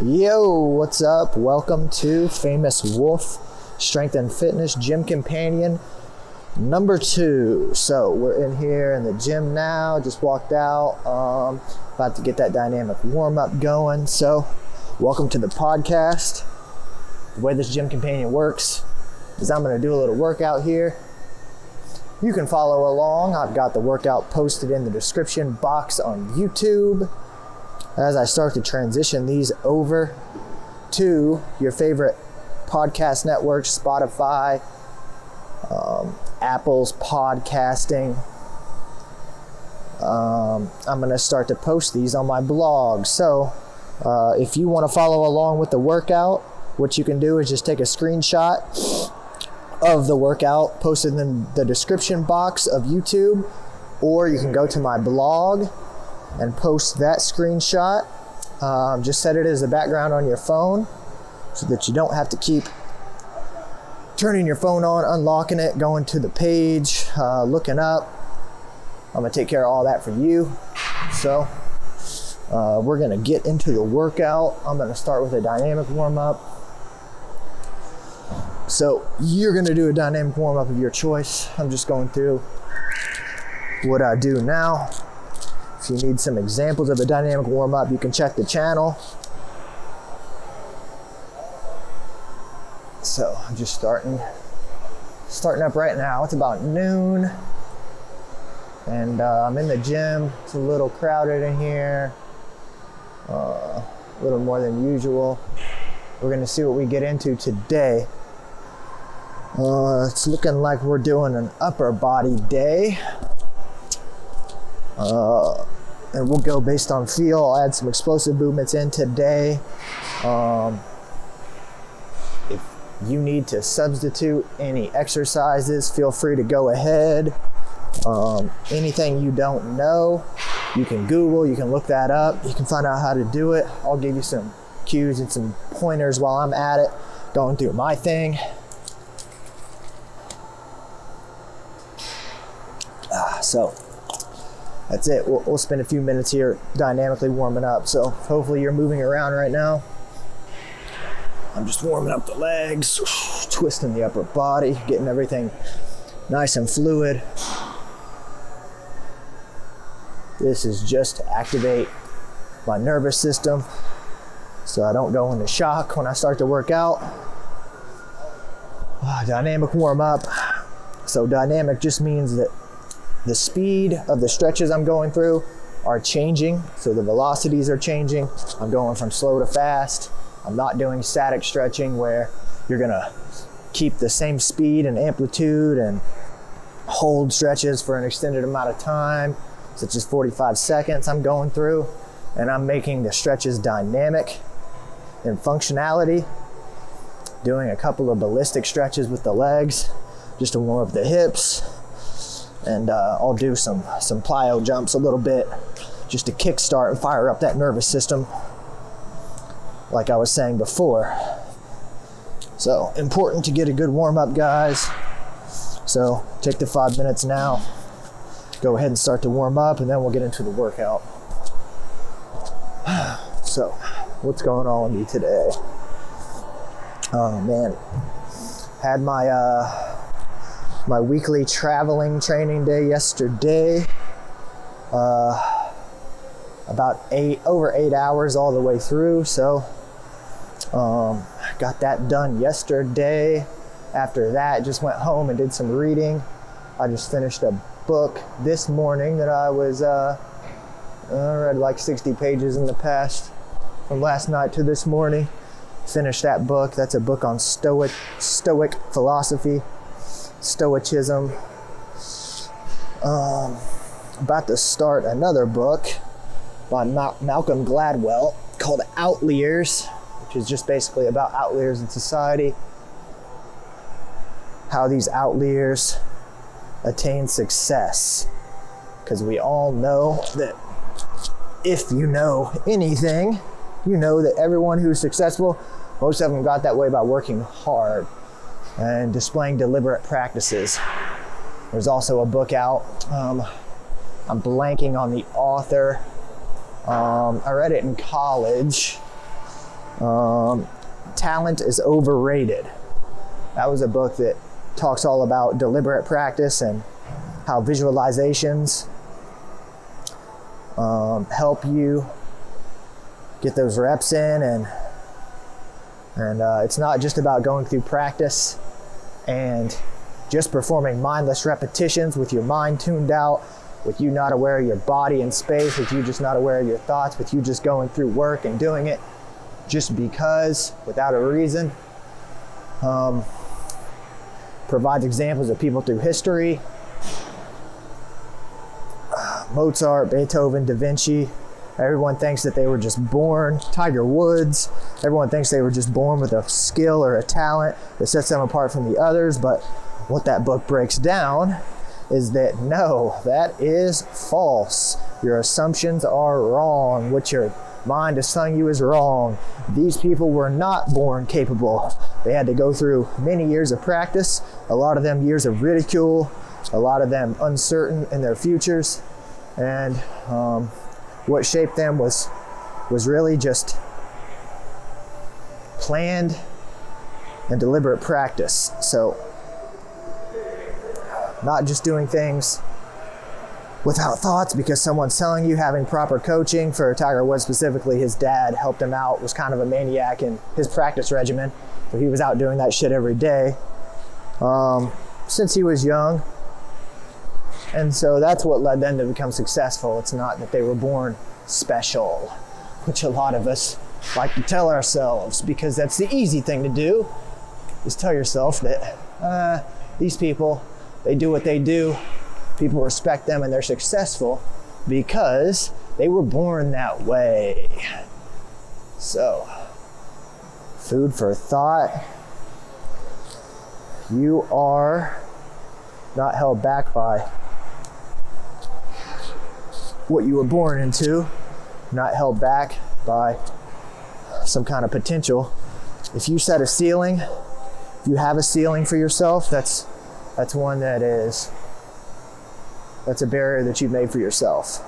Yo, what's up? Welcome to Famous Wolf Strength and Fitness Gym Companion number 2. So we're in here in the gym now, just walked out, about to get that dynamic warm-up going. So welcome to the podcast. The way this Gym Companion works is I'm going to do a little workout here. You can follow along. I've got the workout posted in the description box on YouTube. As I start to transition these over to your favorite podcast networks, Spotify, Apple's podcasting, I'm going to start to post these on my blog. So if you want to follow along with the workout, what you can do is just take a screenshot of the workout posted in the description box of YouTube, or you can go to my blog and post that screenshot. Just set it as a background on your phone so that you don't have to keep turning your phone on, unlocking it, going to the page, looking up. I'm gonna take care of all that for you. So we're gonna get into the workout. I'm gonna start with a dynamic warm-up. So you're gonna do a dynamic warm-up of your choice. I'm just going through what I do now. If you need some examples of the dynamic warm-up, you can check the channel. So I'm just starting up right now. It's about noon, and I'm in the gym. It's a little crowded in here, a little more than usual. We're gonna see what we get into today. It's looking like we're doing an upper body day. And we'll go based on feel. I'll add some explosive movements in today. If you need to substitute any exercises, feel free to go ahead. Anything you don't know, you can Google, you can look that up, you can find out how to do it. I'll give you some cues and some pointers while I'm at it, going through my thing. So that's it. We'll spend a few minutes here dynamically warming up. So hopefully you're moving around right now. I'm just warming up the legs, twisting the upper body, getting everything nice and fluid. This is just to activate my nervous system so I don't go into shock when I start to work out. Dynamic warm up. So dynamic just means that the speed of the stretches I'm going through are changing, so the velocities are changing. I'm going from slow to fast. I'm not doing static stretching where you're gonna keep the same speed and amplitude and hold stretches for an extended amount of time, such as 45 seconds I'm going through, and I'm making the stretches dynamic in functionality, doing a couple of ballistic stretches with the legs just to warm up the hips. And I'll do some plyo jumps a little bit just to kickstart and fire up that nervous system, like I was saying before. So important to get a good warm up, guys. So take the 5 minutes now, go ahead and start to warm up, and then we'll get into the workout. So what's going on with me today? Oh man, had my weekly traveling training day yesterday. About over 8 hours all the way through. So got that done yesterday. After that, just went home and did some reading. I just finished a book this morning that I read like 60 pages in the past, from last night to this morning. Finished that book. That's a book on Stoic philosophy, Stoicism. About to start another book by Malcolm Gladwell called Outliers, which is just basically about outliers in society, how these outliers attain success. Because we all know that if you know anything, you know that everyone who's successful, most of them got that way by working hard and displaying deliberate practices. There's also a book out. I'm blanking on the author. I read it in college. Talent is overrated. That was a book that talks all about deliberate practice and how visualizations help you get those reps in, and it's not just about going through practice and just performing mindless repetitions with your mind tuned out, with you not aware of your body and space, with you just not aware of your thoughts, with you just going through work and doing it just because, without a reason. Provides examples of people through history. Mozart, Beethoven, Da Vinci. Everyone thinks that they were just born. Tiger Woods. Everyone thinks they were just born with a skill or a talent that sets them apart from the others. But what that book breaks down is that no, that is false. Your assumptions are wrong. What your mind is telling you is wrong. These people were not born capable. They had to go through many years of practice, a lot of them years of ridicule, a lot of them uncertain in their futures. And what shaped them was really just planned and deliberate practice. So not just doing things without thoughts because someone's telling you. Having proper coaching. For Tiger Woods specifically, his dad helped him out, was kind of a maniac in his practice regimen. So he was out doing that shit every day since he was young. And so that's what led them to become successful. It's not that they were born special, which a lot of us like to tell ourselves, because that's the easy thing to do, is tell yourself that these people, they do what they do. People respect them and they're successful because they were born that way. So, food for thought. You are not held back by what you were born into, not held back by some kind of potential. If you set a ceiling, if you have a ceiling for yourself, that's one that's a barrier that you've made for yourself.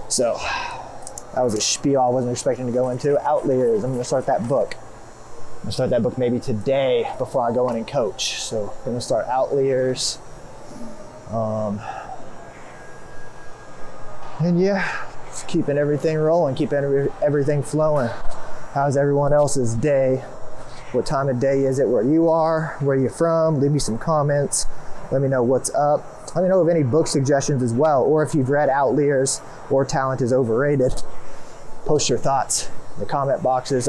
So that was a spiel I wasn't expecting to go into. Outliers, I'm gonna start that book. I'm gonna start that book maybe today before I go in and coach. So I'm gonna start Outliers. And yeah, just keeping everything rolling, keeping everything flowing. How's everyone else's day? What time of day is it where you are? Where you're from? Leave me some comments. Let me know what's up. Let me know of any book suggestions as well, or if you've read Outliers or Talent is Overrated. Post your thoughts in the comment boxes.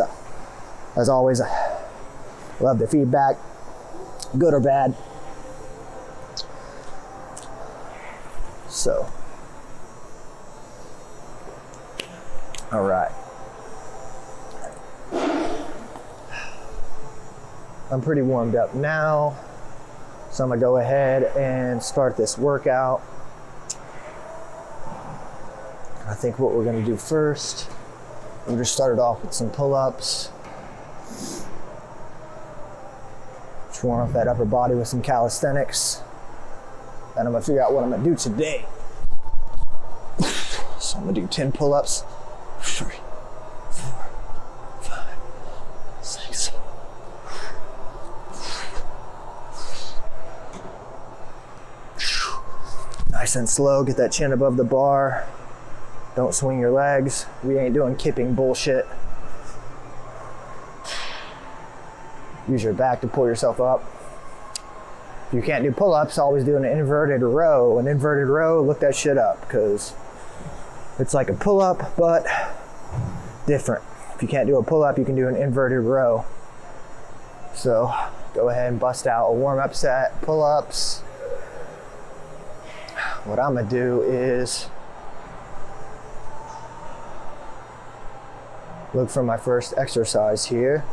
As always, I love the feedback, good or bad. So, all right. I'm pretty warmed up now, so I'm gonna go ahead and start this workout. I think what we're gonna do first, we'll just start it off with some pull-ups. Just warm up that upper body with some calisthenics. And I'm gonna figure out what I'm gonna do today. So I'm gonna do 10 pull-ups. 3, 4, 5, 6. Nice and slow, get that chin above the bar. Don't swing your legs. We ain't doing kipping bullshit. Use your back to pull yourself up. If you can't do pull-ups, always do an inverted row. An inverted row, look that shit up, because it's like a pull-up, but different. If you can't do a pull-up, you can do an inverted row. So go ahead and bust out a warm-up set, pull-ups. What I'm gonna do is look for my first exercise here.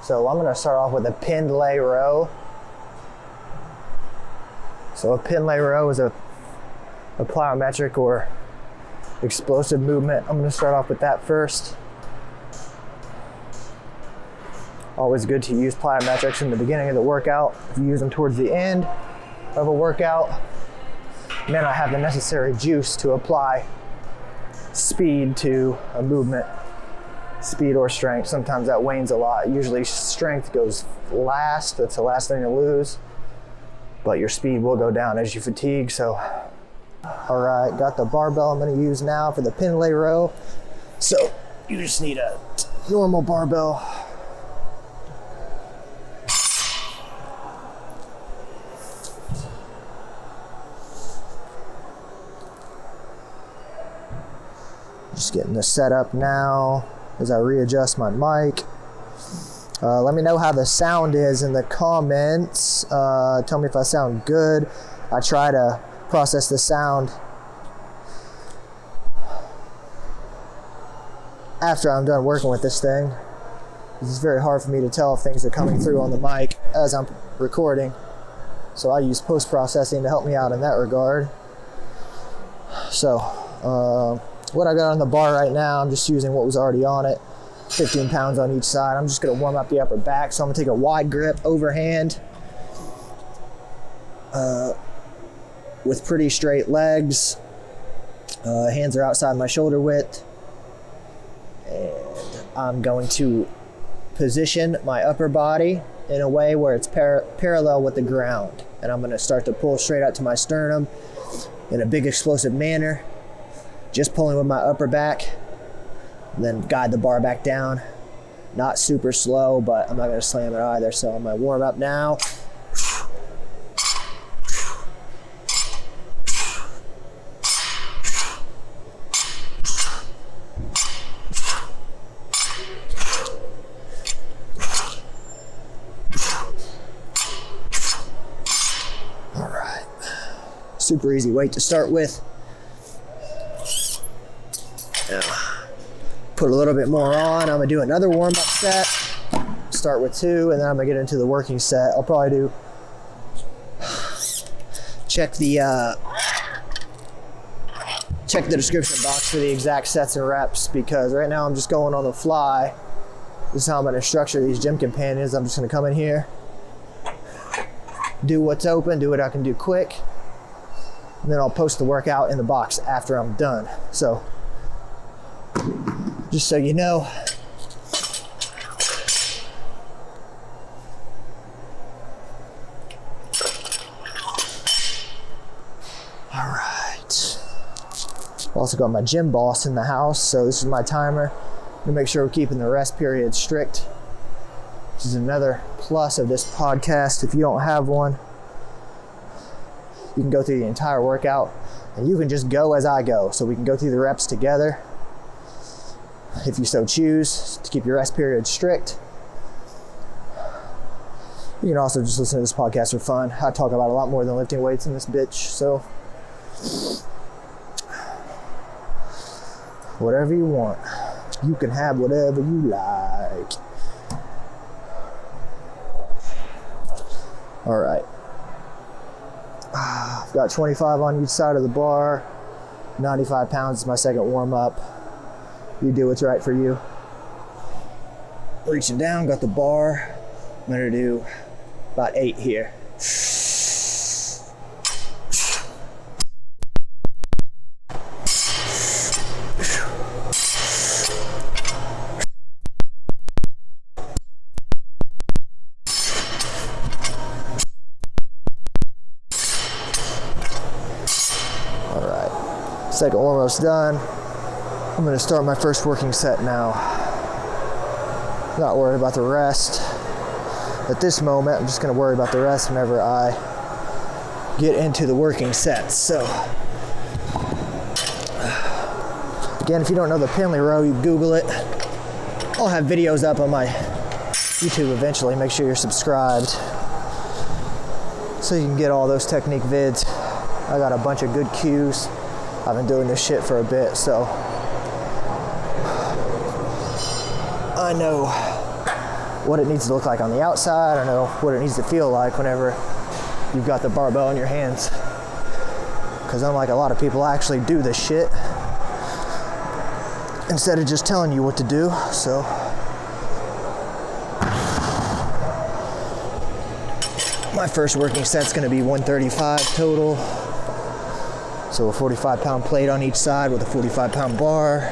So I'm gonna start off with a Pendlay Row. So a Pendlay Row is a plyometric or explosive movement. I'm gonna start off with that first. Always good to use plyometrics in the beginning of the workout. If you use them towards the end of a workout, you may not have the necessary juice to apply speed to a movement. speed or strength. Sometimes that wanes a lot. Usually strength goes last. That's the last thing to lose. But your speed will go down as you fatigue. So, all right, got the barbell I'm going to use now for the Pendlay Row. So you just need a normal barbell. Just getting this set up now as I readjust my mic. Let me know how the sound is in the comments. Tell me if I sound good. I try to process the sound after I'm done working with this thing. It's very hard for me to tell if things are coming through on the mic as I'm recording. So I use post-processing to help me out in that regard. So, what I got on the bar right now, I'm just using what was already on it. 15 pounds on each side. I'm just gonna warm up the upper back. So I'm gonna take a wide grip overhand with pretty straight legs. Hands are outside my shoulder width. And I'm going to position my upper body in a way where it's parallel with the ground. And I'm gonna start to pull straight out to my sternum in a big explosive manner. Just pulling with my upper back, then guide the bar back down. Not super slow, but I'm not gonna slam it either. So I'm gonna warm up now. All right, super easy weight to start with. Put a little bit more on. I'm gonna do another warm-up set. Start with 2, and then I'm gonna get into the working set. I'll probably do check the description box for the exact sets and reps, because right now I'm just going on the fly. This is how I'm gonna structure these gym companions. I'm just gonna come in here, do what's open, do what I can do quick, and then I'll post the workout in the box after I'm done. So, just so you know. All right. Also got my gym boss in the house, so this is my timer. I'm gonna make sure we're keeping the rest period strict. This is another plus of this podcast. If you don't have one, you can go through the entire workout, and you can just go as I go, so we can go through the reps together. If you so choose to keep your rest period strict. You can also just listen to this podcast for fun. I talk about a lot more than lifting weights in this bitch, so whatever you want. You can have whatever you like. All right. I've got 25 on each side of the bar. 95 pounds is my second warm up. You do what's right for you. Reaching down, got the bar. I'm gonna do about 8 here. All right, second warm-up's done. I'm gonna start my first working set now. Not worried about the rest. At this moment, I'm just gonna worry about the rest whenever I get into the working sets. So, again, if you don't know the Pendlay Row, you Google it. I'll have videos up on my YouTube eventually. Make sure you're subscribed so you can get all those technique vids. I got a bunch of good cues. I've been doing this shit for a bit, so I know what it needs to look like on the outside. I know what it needs to feel like whenever you've got the barbell in your hands. Because unlike a lot of people, I actually do this shit instead of just telling you what to do. So my first working set's gonna be 135 total. So a 45-pound plate on each side with a 45-pound bar.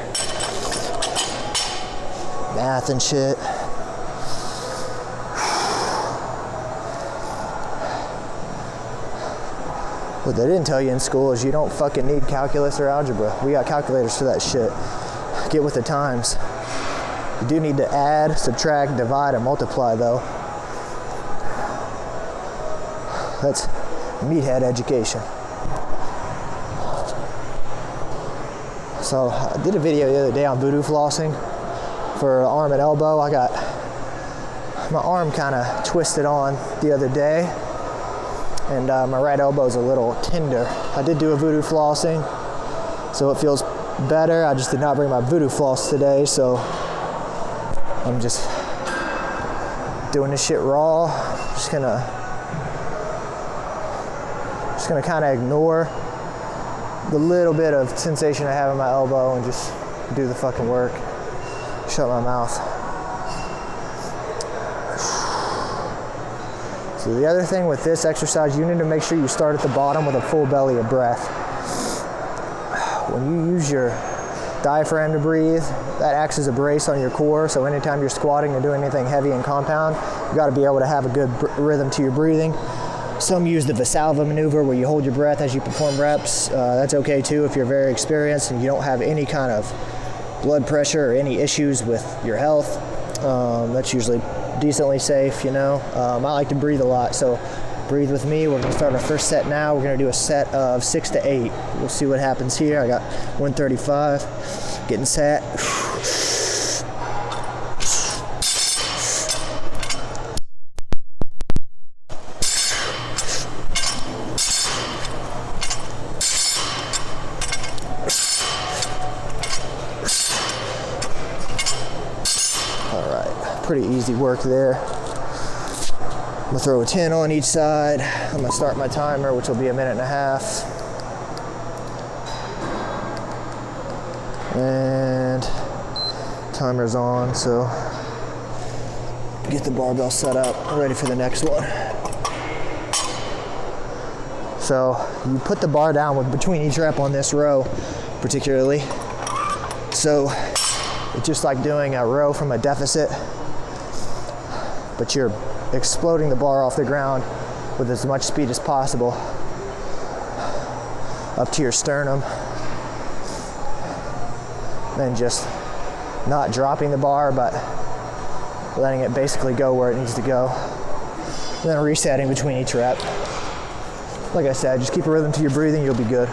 math and shit. What they didn't tell you in school is you don't fucking need calculus or algebra. We got calculators for that shit. Get with the times. You do need to add, subtract, divide, and multiply though. That's meathead education. So I did a video the other day on voodoo flossing for arm and elbow. I got my arm kind of twisted on the other day, and my right elbow is a little tender. I did do a voodoo flossing, so it feels better. I just did not bring my voodoo floss today, so I'm just doing this shit raw. Just gonna kind of ignore the little bit of sensation I have in my elbow and just do the fucking work. Shut my mouth. So the other thing with this exercise, you need to make sure you start at the bottom with a full belly of breath. When you use your diaphragm to breathe, that acts as a brace on your core, so anytime you're squatting or doing anything heavy and compound, you got to be able to have a good rhythm to your breathing. Some use the Valsalva maneuver where you hold your breath as you perform reps. That's okay too if you're very experienced and you don't have any kind of blood pressure or any issues with your health. That's usually decently safe, you know. I like to breathe a lot, so breathe with me. We're going to start our first set now. We're going to do a set of 6 to 8. We'll see what happens here. I got 135. Getting set. Pretty easy work there. I'm gonna throw a 10 on each side. I'm gonna start my timer, which will be 1.5 minutes. And timer's on, so get the barbell set up, ready for the next one. So you put the bar down with between each rep on this row, particularly. So it's just like doing a row from a deficit, but you're exploding the bar off the ground with as much speed as possible up to your sternum. Then just not dropping the bar, but letting it basically go where it needs to go. Then resetting between each rep. Like I said, just keep a rhythm to your breathing, you'll be good.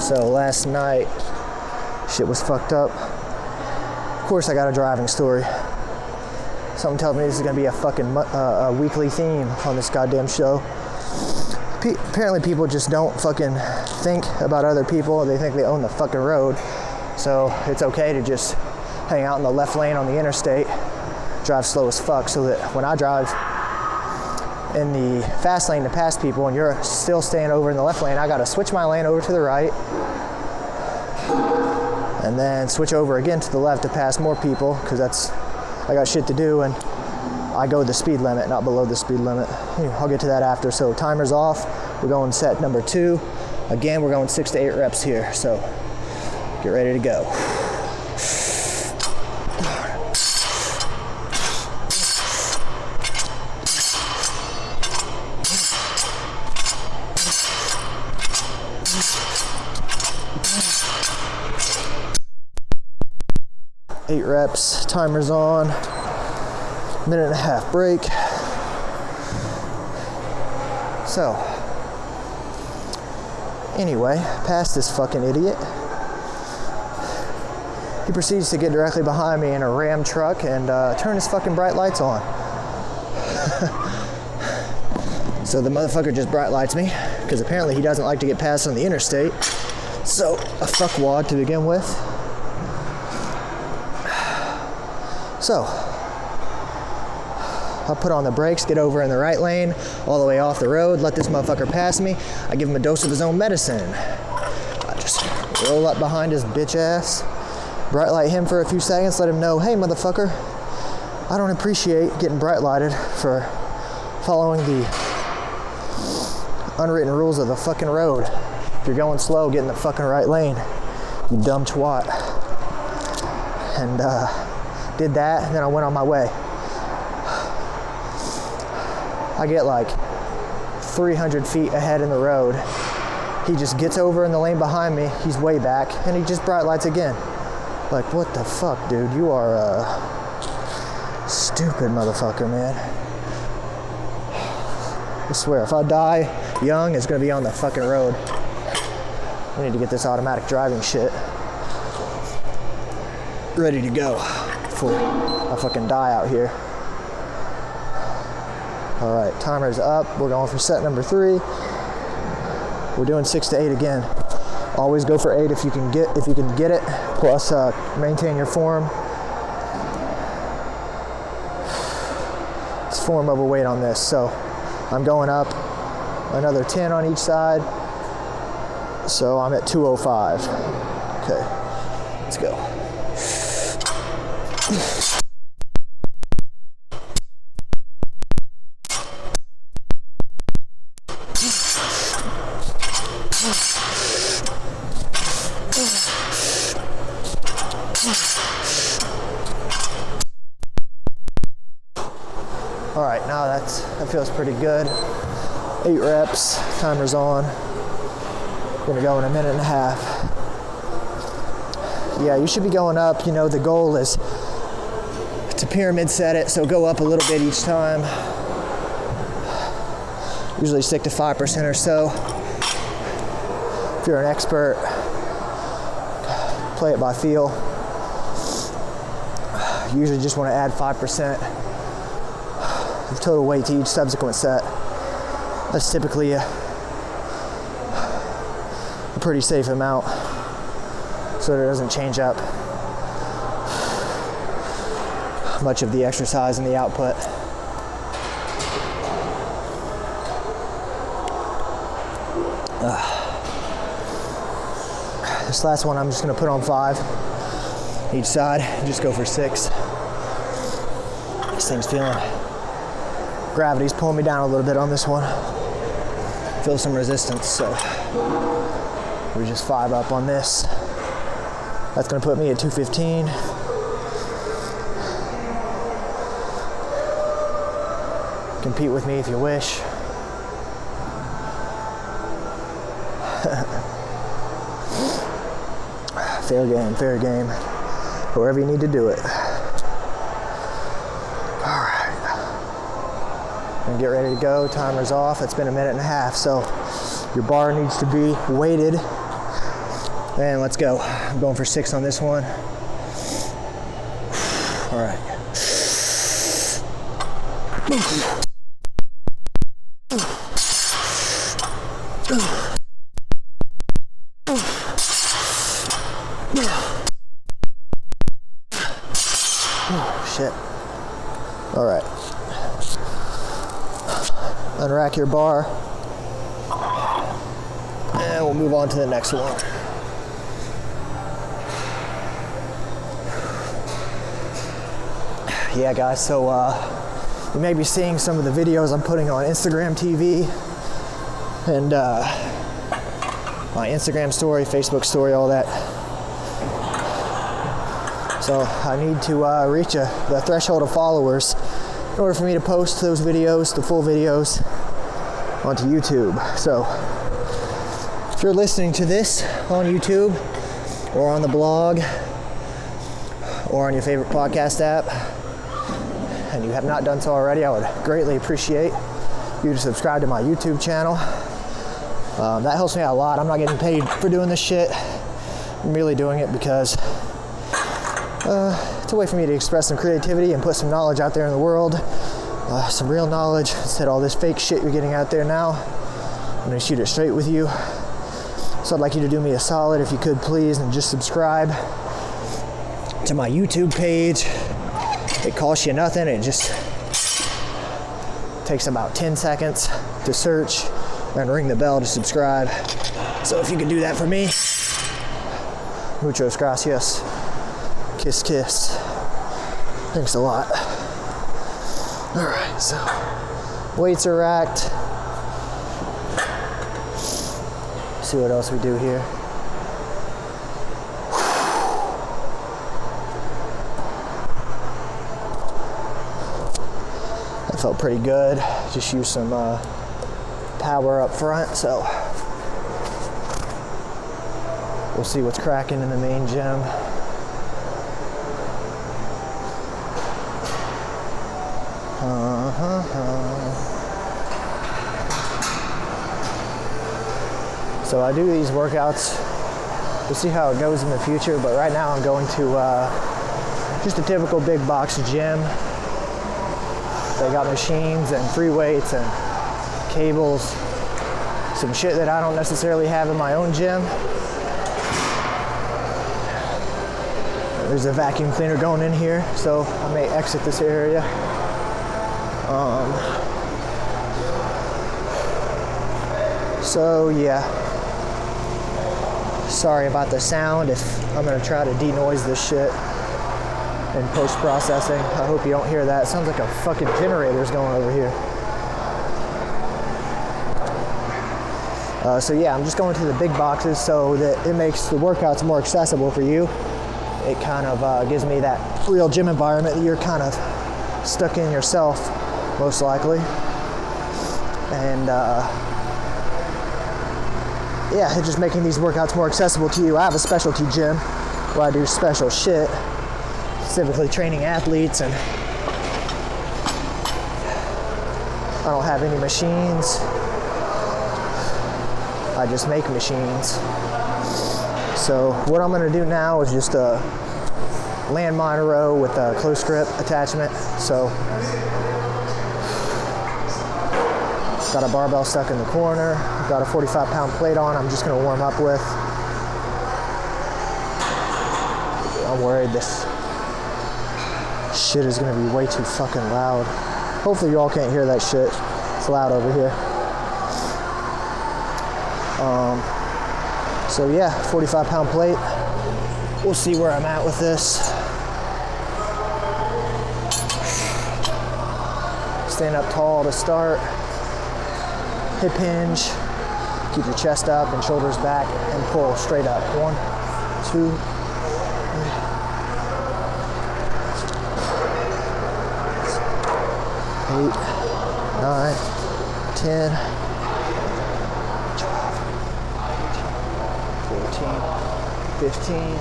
So last night, shit was fucked up. Of course I got a driving story. Something tells me this is gonna be a fucking a weekly theme on this goddamn show. Apparently people just don't fucking think about other people. They think they own the fucking road. So it's okay to just hang out in the left lane on the interstate, drive slow as fuck, so that when I drive in the fast lane to pass people and you're still staying over in the left lane, I gotta switch my lane over to the right and then switch over again to the left to pass more people, because I got shit to do and I go the speed limit, not below the speed limit. I'll get to that after. So timer's off. We're going set number 2. Again, we're going 6 to 8 reps here. So get ready to go. Eight reps, timer's on, 1.5 minute break. So, anyway, past this fucking idiot. He proceeds to get directly behind me in a Ram truck and turn his fucking bright lights on. So the motherfucker just bright lights me, because apparently he doesn't like to get passed on the interstate. So, a fuckwad to begin with. So, I'll put on the brakes, get over in the right lane, all the way off the road, let this motherfucker pass me. I give him a dose of his own medicine. I just roll up behind his bitch ass, bright light him for a few seconds, let him know, hey motherfucker, I don't appreciate getting bright lighted for following the unwritten rules of the fucking road. If you're going slow, get in the fucking right lane, you dumb twat. And did that, and then I went on my way. I get like 300 feet ahead in the road. He just gets over in the lane behind me, he's way back, and he just bright lights again. Like, what the fuck, dude? You are a stupid motherfucker, man. I swear, if I die young, it's gonna be on the fucking road. We need to get this automatic driving shit ready to go before I fucking die out here. All right, timer's up. We're going for set number 3. We're doing 6 to 8 again. Always go for 8 if you can get it. Plus, maintain your form. It's form over weight on this, so I'm going up another 10 on each side. So I'm at 205. Okay, let's go. All right, now that feels pretty good. 8 reps, timer's on. Gonna go in a minute and a half. Yeah, you should be going up. You know, the goal is to pyramid set it, so go up a little bit each time. Usually stick to 5% or so. If you're an expert, play it by feel. You usually just want to add 5% of total weight to each subsequent set. That's typically a pretty safe amount, so that it doesn't change up much of the exercise and the output. This last one I'm just going to put on 5 each side and just go for 6. This thing's feeling, gravity's pulling me down a little bit on this one. Feel some resistance, so we just 5 up on this. That's going to put me at 215. Compete with me if you wish. Fair game, fair game. However you need to do it. All right. And get ready to go. Timer's off. It's been a minute and a half, so your bar needs to be weighted. And let's go. I'm going for 6 on this one. All right. Oh, shit. All right. Unrack your bar. And we'll move on to the next one. Yeah, guys, so you may be seeing some of the videos I'm putting on Instagram TV and my Instagram story, Facebook story, all that. So I need to reach the threshold of followers in order for me to post those videos, the full videos, onto YouTube. So if you're listening to this on YouTube or on the blog or on your favorite podcast app, and you have not done so already, I would greatly appreciate you to subscribe to my YouTube channel. That helps me out a lot. I'm not getting paid for doing this shit. I'm really doing it because it's a way for me to express some creativity and put some knowledge out there in the world. Some real knowledge instead of all this fake shit you're getting out there now. I'm gonna shoot it straight with you. So I'd like you to do me a solid, if you could please, and just subscribe to my YouTube page. It costs you nothing. It just takes about 10 seconds to search and ring the bell to subscribe. So if you could do that for me, muchas gracias. Kiss, kiss. Thanks a lot. All right, so weights are racked. See what else we do here. That felt pretty good. Just used some power up front, so we'll see what's cracking in the main gym. So I do these workouts. We'll see how it goes in the future, but right now I'm going to just a typical big box gym. They got machines and free weights and cables, some shit that I don't necessarily have in my own gym. There's a vacuum cleaner going in here, so I may exit this area. So yeah. Sorry about the sound if I'm gonna try to denoise this shit in post-processing. I hope you don't hear that. It sounds like a fucking generator's going over here. So yeah, I'm just going to the big boxes so that it makes the workouts more accessible for you. It kind of gives me that real gym environment that you're kind of stuck in yourself, most likely. And yeah, it's just making these workouts more accessible to you. I have a specialty gym where I do special shit, specifically training athletes, and I don't have any machines. I just make machines. So what I'm gonna do now is just a landmine row with a close grip attachment. So got a barbell stuck in the corner, got a 45-pound plate on I'm just gonna warm up with. I'm worried this shit is gonna be way too fucking loud. Hopefully you all can't hear that shit. It's loud over here. So yeah, 45-pound plate. We'll see where I'm at with this. Stand up tall to start. Hip hinge, keep your chest up and shoulders back and pull straight up. 1, 2, 3, 8, 9, 10, 12, 14, 15.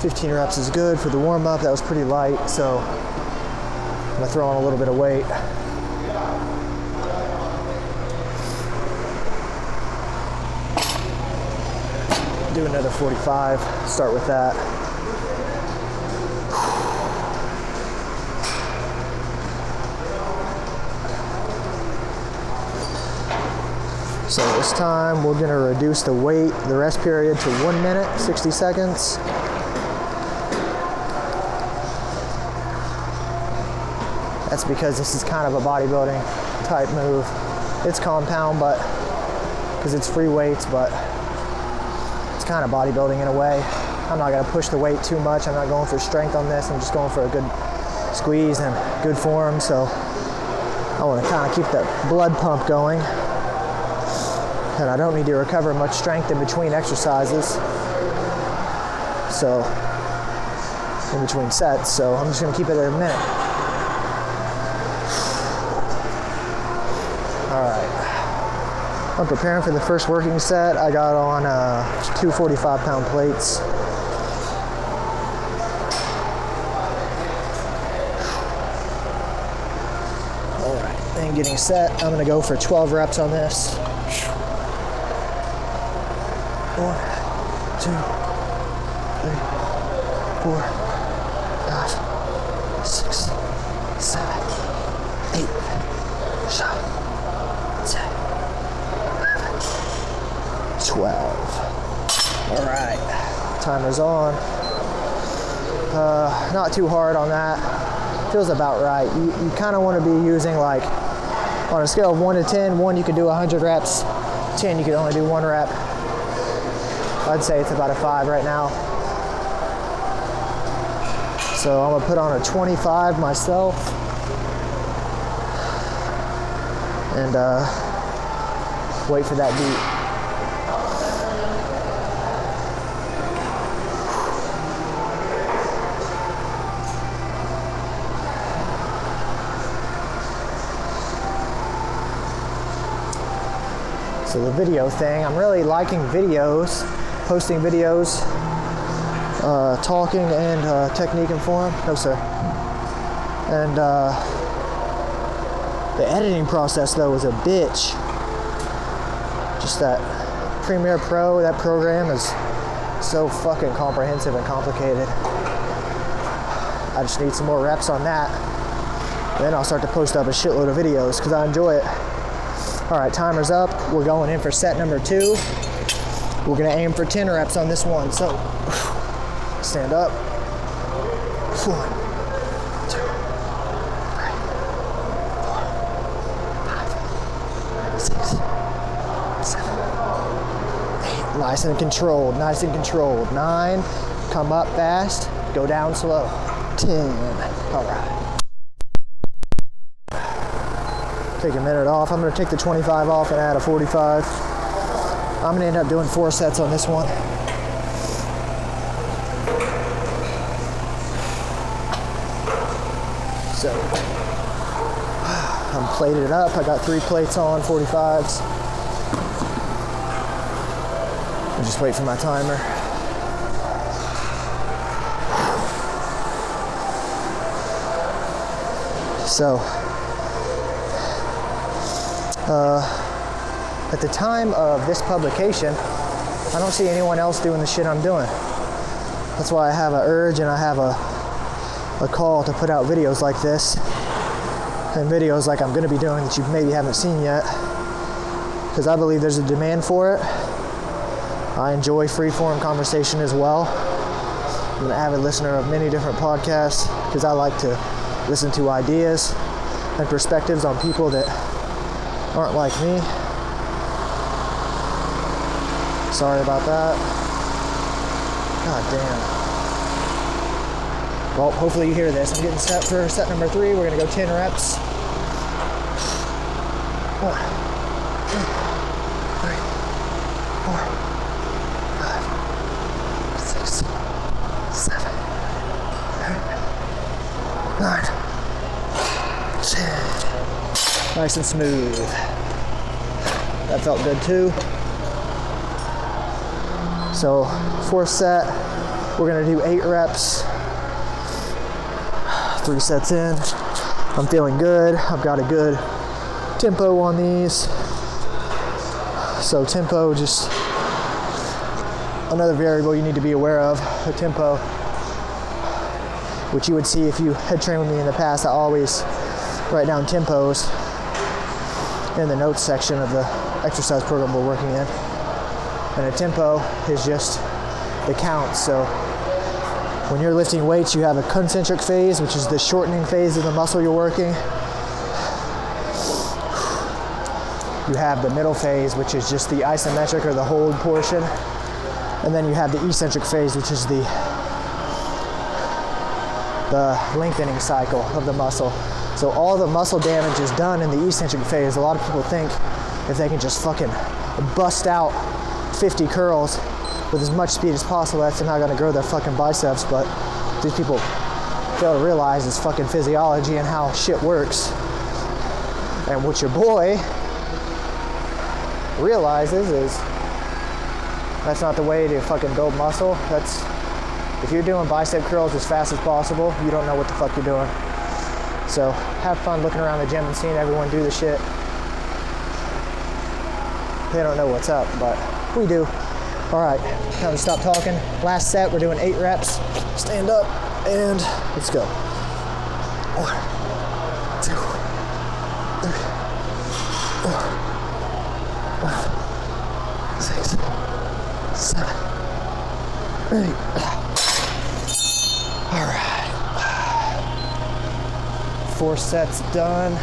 15 reps is good for the warm up. That was pretty light, so I'm gonna throw on a little bit of weight. Do another 45, start with that. So this time we're gonna reduce the weight, the rest period to 1 minute, 60 seconds. That's because this is kind of a bodybuilding type move. It's compound, but because it's free weights, but it's kind of bodybuilding in a way. I'm not gonna push the weight too much. I'm not going for strength on this. I'm just going for a good squeeze and good form. So I wanna kind of keep the blood pump going. And I don't need to recover much strength in between exercises. So, in between sets. So I'm just gonna keep it at a minute. All right. I'm preparing for the first working set. I got on 2 45-pound plates. All right, and getting set. I'm gonna go for 12 reps on this. 1, 2, 3, 4, 5, 6, 7, 8, 9, 10, 12. All right, timer's on. Not too hard on that. Feels about right. You kind of want to be using, like, on a scale of 1 to 10, 1 you could do 100 reps, 10 you could only do 1 rep. I'd say it's about a 5 right now. So I'm gonna put on a 25 myself. and wait for that beat. So the video thing, I'm really liking videos, posting videos, talking and technique and form. No sir. And the editing process though is a bitch. Just that Premiere Pro, that program is so fucking comprehensive and complicated. I just need some more reps on that. Then I'll start to post up a shitload of videos because I enjoy it. All right, timer's up. We're going in for set number 2. We're gonna aim for 10 reps on this one. So, stand up. 1, 2, 3, 4, 5, 6, 7, 8. Nice and controlled, nice and controlled. 9, come up fast, go down slow. 10, all right. Take a minute off. I'm gonna take the 25 off and add a 45. I'm gonna end up doing 4 sets on this one. So, I'm plated it up. I got 3 plates on, 45s. I'll just wait for my timer. So, at the time of this publication, I don't see anyone else doing the shit I'm doing. That's why I have an urge and I have a call to put out videos like this and videos like I'm going to be doing that you maybe haven't seen yet, because I believe there's a demand for it. I enjoy free-form conversation as well. I'm an avid listener of many different podcasts because I like to listen to ideas and perspectives on people that aren't like me. Sorry about that. God damn. Well, hopefully you hear this. I'm getting set for set number 3. We're gonna go 10 reps. 1, 2, 3, 4, 5, 6, 7, 8, 9, 10. Nice and smooth. That felt good too. So, 4th set, we're gonna do 8 reps. 3 sets in. I'm feeling good. I've got a good tempo on these. So tempo, just another variable you need to be aware of, the tempo, which you would see if you had trained with me in the past. I always write down tempos in the notes section of the exercise program we're working in. And a tempo is just the count. So when you're lifting weights, you have a concentric phase, which is the shortening phase of the muscle you're working. You have the middle phase, which is just the isometric or the hold portion. And then you have the eccentric phase, which is the lengthening cycle of the muscle. So all the muscle damage is done in the eccentric phase. A lot of people think if they can just fucking bust out 50 curls with as much speed as possible, that's not gonna grow their fucking biceps. But these people fail to realize it's fucking physiology and how shit works. And what your boy realizes is that's not the way to fucking build muscle. That's, if you're doing bicep curls as fast as possible, you don't know what the fuck you're doing. So have fun looking around the gym and seeing everyone do the shit. They don't know what's up, but we do. All right, time to stop talking. Last set, we're doing 8 reps. Stand up and let's go. 1, 2, 3, 4, 5, 6, 7, 8. All right. 4 sets done.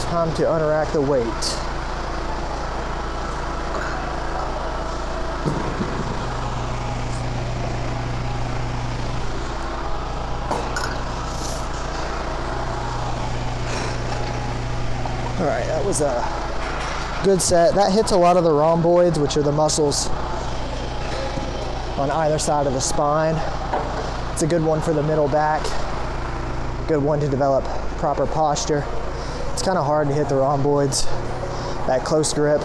Time to unrack the weight. All right, that was a good set. That hits a lot of the rhomboids, which are the muscles on either side of the spine. It's a good one for the middle back. Good one to develop proper posture. It's kind of hard to hit the rhomboids. That close grip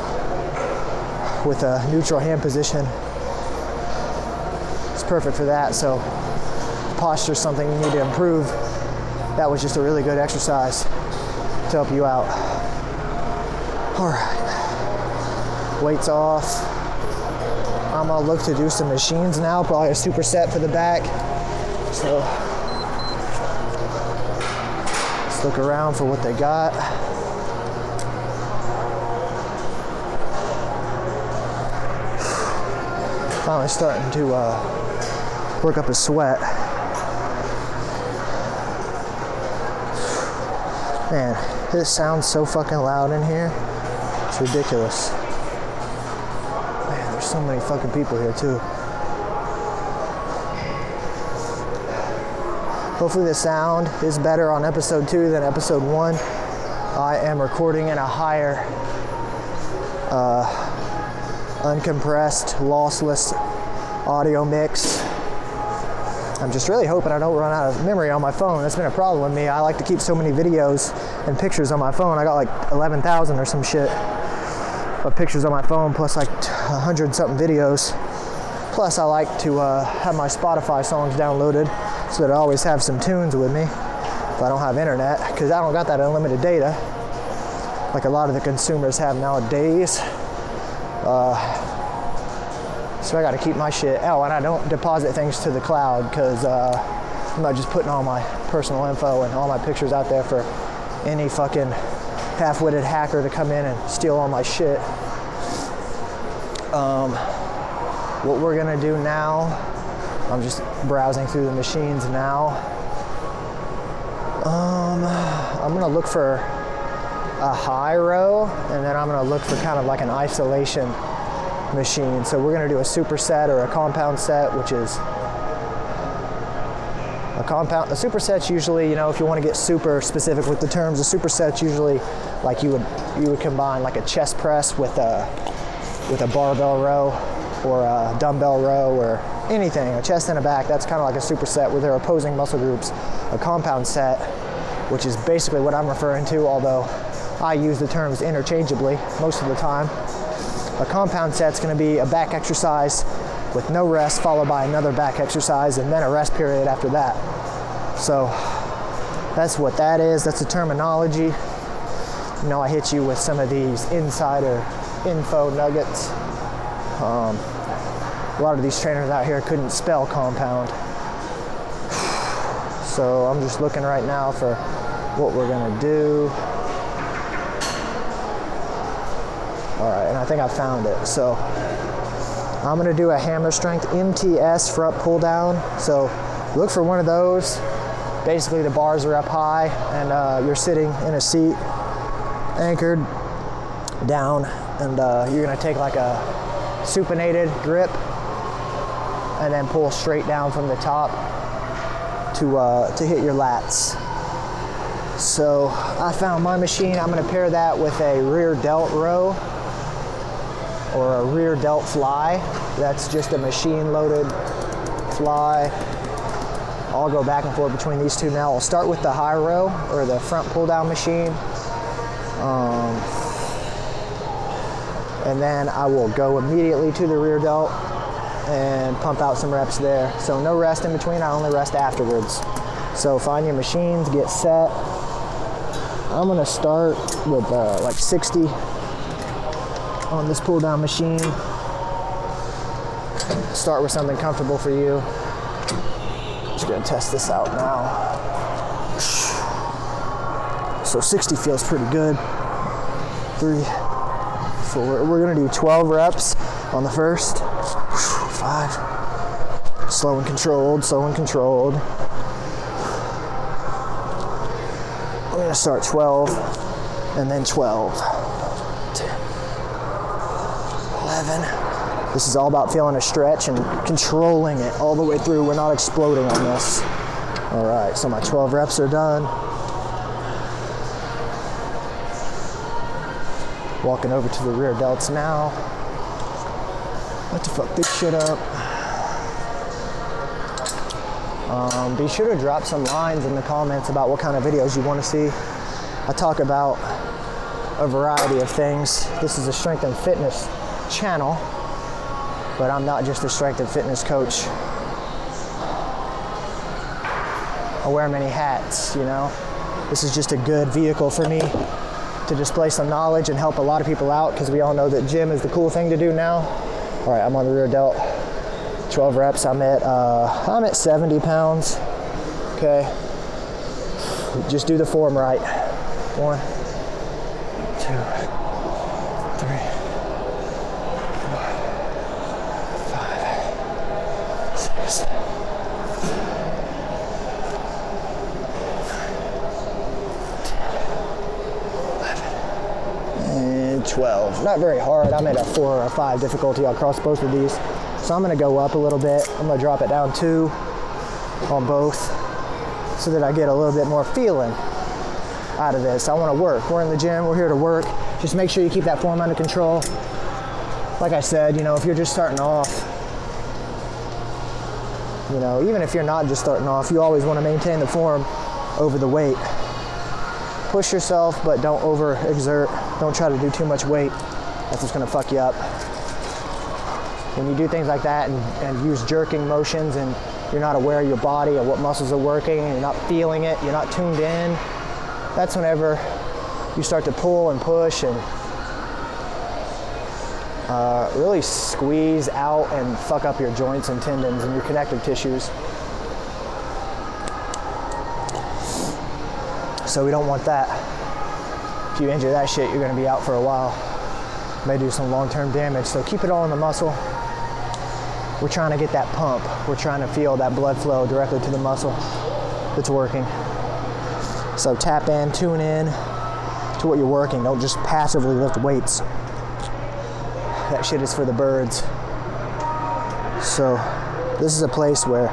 with a neutral hand position. It's perfect for that. So posture is something you need to improve. That was just a really good exercise to help you out. All right, weights off. I'm gonna look to do some machines now, probably a superset for the back. So let's look around for what they got. Finally starting to work up a sweat. Man, this sounds so fucking loud in here. It's ridiculous. Man, there's so many fucking people here too. Hopefully the sound is better on episode 2 than episode 1. I am recording in a higher uncompressed, lossless audio mix. I'm just really hoping I don't run out of memory on my phone. That's been a problem with me. I like to keep so many videos and pictures on my phone. I got like 11,000 or some shit of pictures on my phone, plus like 100 something videos. Plus I like to have my Spotify songs downloaded so that I always have some tunes with me if I don't have internet, because I don't got that unlimited data like a lot of the consumers have nowadays. So I got to keep my shit. Oh, and I don't deposit things to the cloud because I'm not just putting all my personal info and all my pictures out there for any fucking half-witted hacker to come in and steal all my shit. What we're gonna do now, I'm just browsing through the machines now. I'm gonna look for a high row, and then I'm gonna look for kind of like an isolation machine. So we're going to do a superset or a compound set, which is a compound. A superset's usually, you know, if you want to get super specific with the terms, a superset's usually like you would combine like a chest press with a barbell row or a dumbbell row or anything, a chest and a back. That's kind of like a superset where they're opposing muscle groups. A compound set, which is basically what I'm referring to, although I use the terms interchangeably most of the time. A compound set's going to be a back exercise with no rest, followed by another back exercise, and then a rest period after that. So that's what that is. That's the terminology. You know, I hit you with some of these insider info nuggets. A lot of these trainers out here couldn't spell compound. So I'm just looking right now for what we're going to do. All right, and I think I found it. So I'm gonna do a hammer strength MTS front pull down. So look for one of those. Basically the bars are up high and you're sitting in a seat, anchored down, and you're gonna take like a supinated grip and then pull straight down from the top to hit your lats. So I found my machine. I'm gonna pair that with a rear delt row or a rear delt fly. That's just a machine loaded fly. I'll go back and forth between these two now. I'll start with the high row or the front pull down machine. And then I will go immediately to the rear delt and pump out some reps there. So no rest in between, I only rest afterwards. So find your machines, get set. I'm gonna start with like 60 on this pull down machine. Start with something comfortable for you. Just gonna test this out now. So 60 feels pretty good. 3, 4, we're gonna do 12 reps on the first. 5, slow and controlled, slow and controlled. We're gonna start 12 and then 12. 10, 11. This is all about feeling a stretch and controlling it all the way through. We're not exploding on this. All right, so my 12 reps are done. Walking over to the rear delts now. Let's fuck this shit up. Be sure to drop some lines in the comments about what kind of videos you want to see. I talk about a variety of things. This is a strength and fitness channel, but I'm not just a strength and fitness coach. I wear many hats, you know. This is just a good vehicle for me to display some knowledge and help a lot of people out, because we all know that gym is the cool thing to do now. All right, I'm on the rear delt, 12 reps. I'm at 70 pounds. Okay, just do the form right. 1, 2, 3, 4, 5, 6. 12. Not very hard. I'm at a 4 or a 5 difficulty across both of these. So I'm gonna go up a little bit. I'm gonna drop it down 2 on both so that I get a little bit more feeling out of this. I wanna work. We're in the gym, we're here to work. Just make sure you keep that form under control. Like I said, you know, if you're just starting off, you know, even if you're not just starting off, you always wanna maintain the form over the weight. Push yourself, but don't overexert. Don't try to do too much weight. That's just gonna fuck you up. When you do things like that and use jerking motions and you're not aware of your body or what muscles are working, and you're not feeling it, you're not tuned in, that's whenever you start to pull and push and really squeeze out and fuck up your joints and tendons and your connective tissues. So we don't want that. If you injure that shit, you're gonna be out for a while. May do some long-term damage, so keep it all in the muscle. We're trying to get that pump. We're trying to feel that blood flow directly to the muscle that's working. So tap in, tune in to what you're working. Don't just passively lift weights. That shit is for the birds. So this is a place where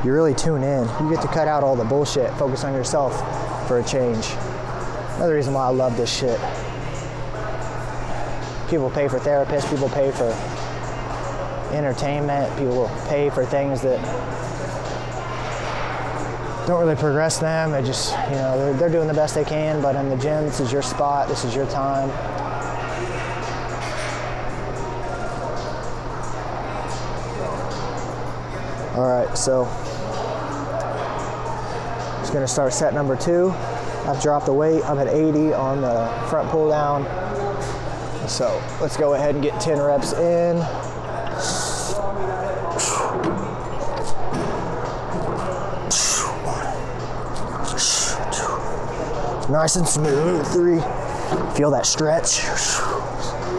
you really tune in. You get to cut out all the bullshit, focus on yourself for a change. Another reason why I love this shit. People pay for therapists, people pay for entertainment, people pay for things that don't really progress them. They just, you know, they're doing the best they can, but in the gym, this is your spot, this is your time. All right, so just gonna start set number 2. I've dropped the weight. I'm at 80 on the front pull down. So let's go ahead and get 10 reps in. Nice and smooth. 3. Feel that stretch.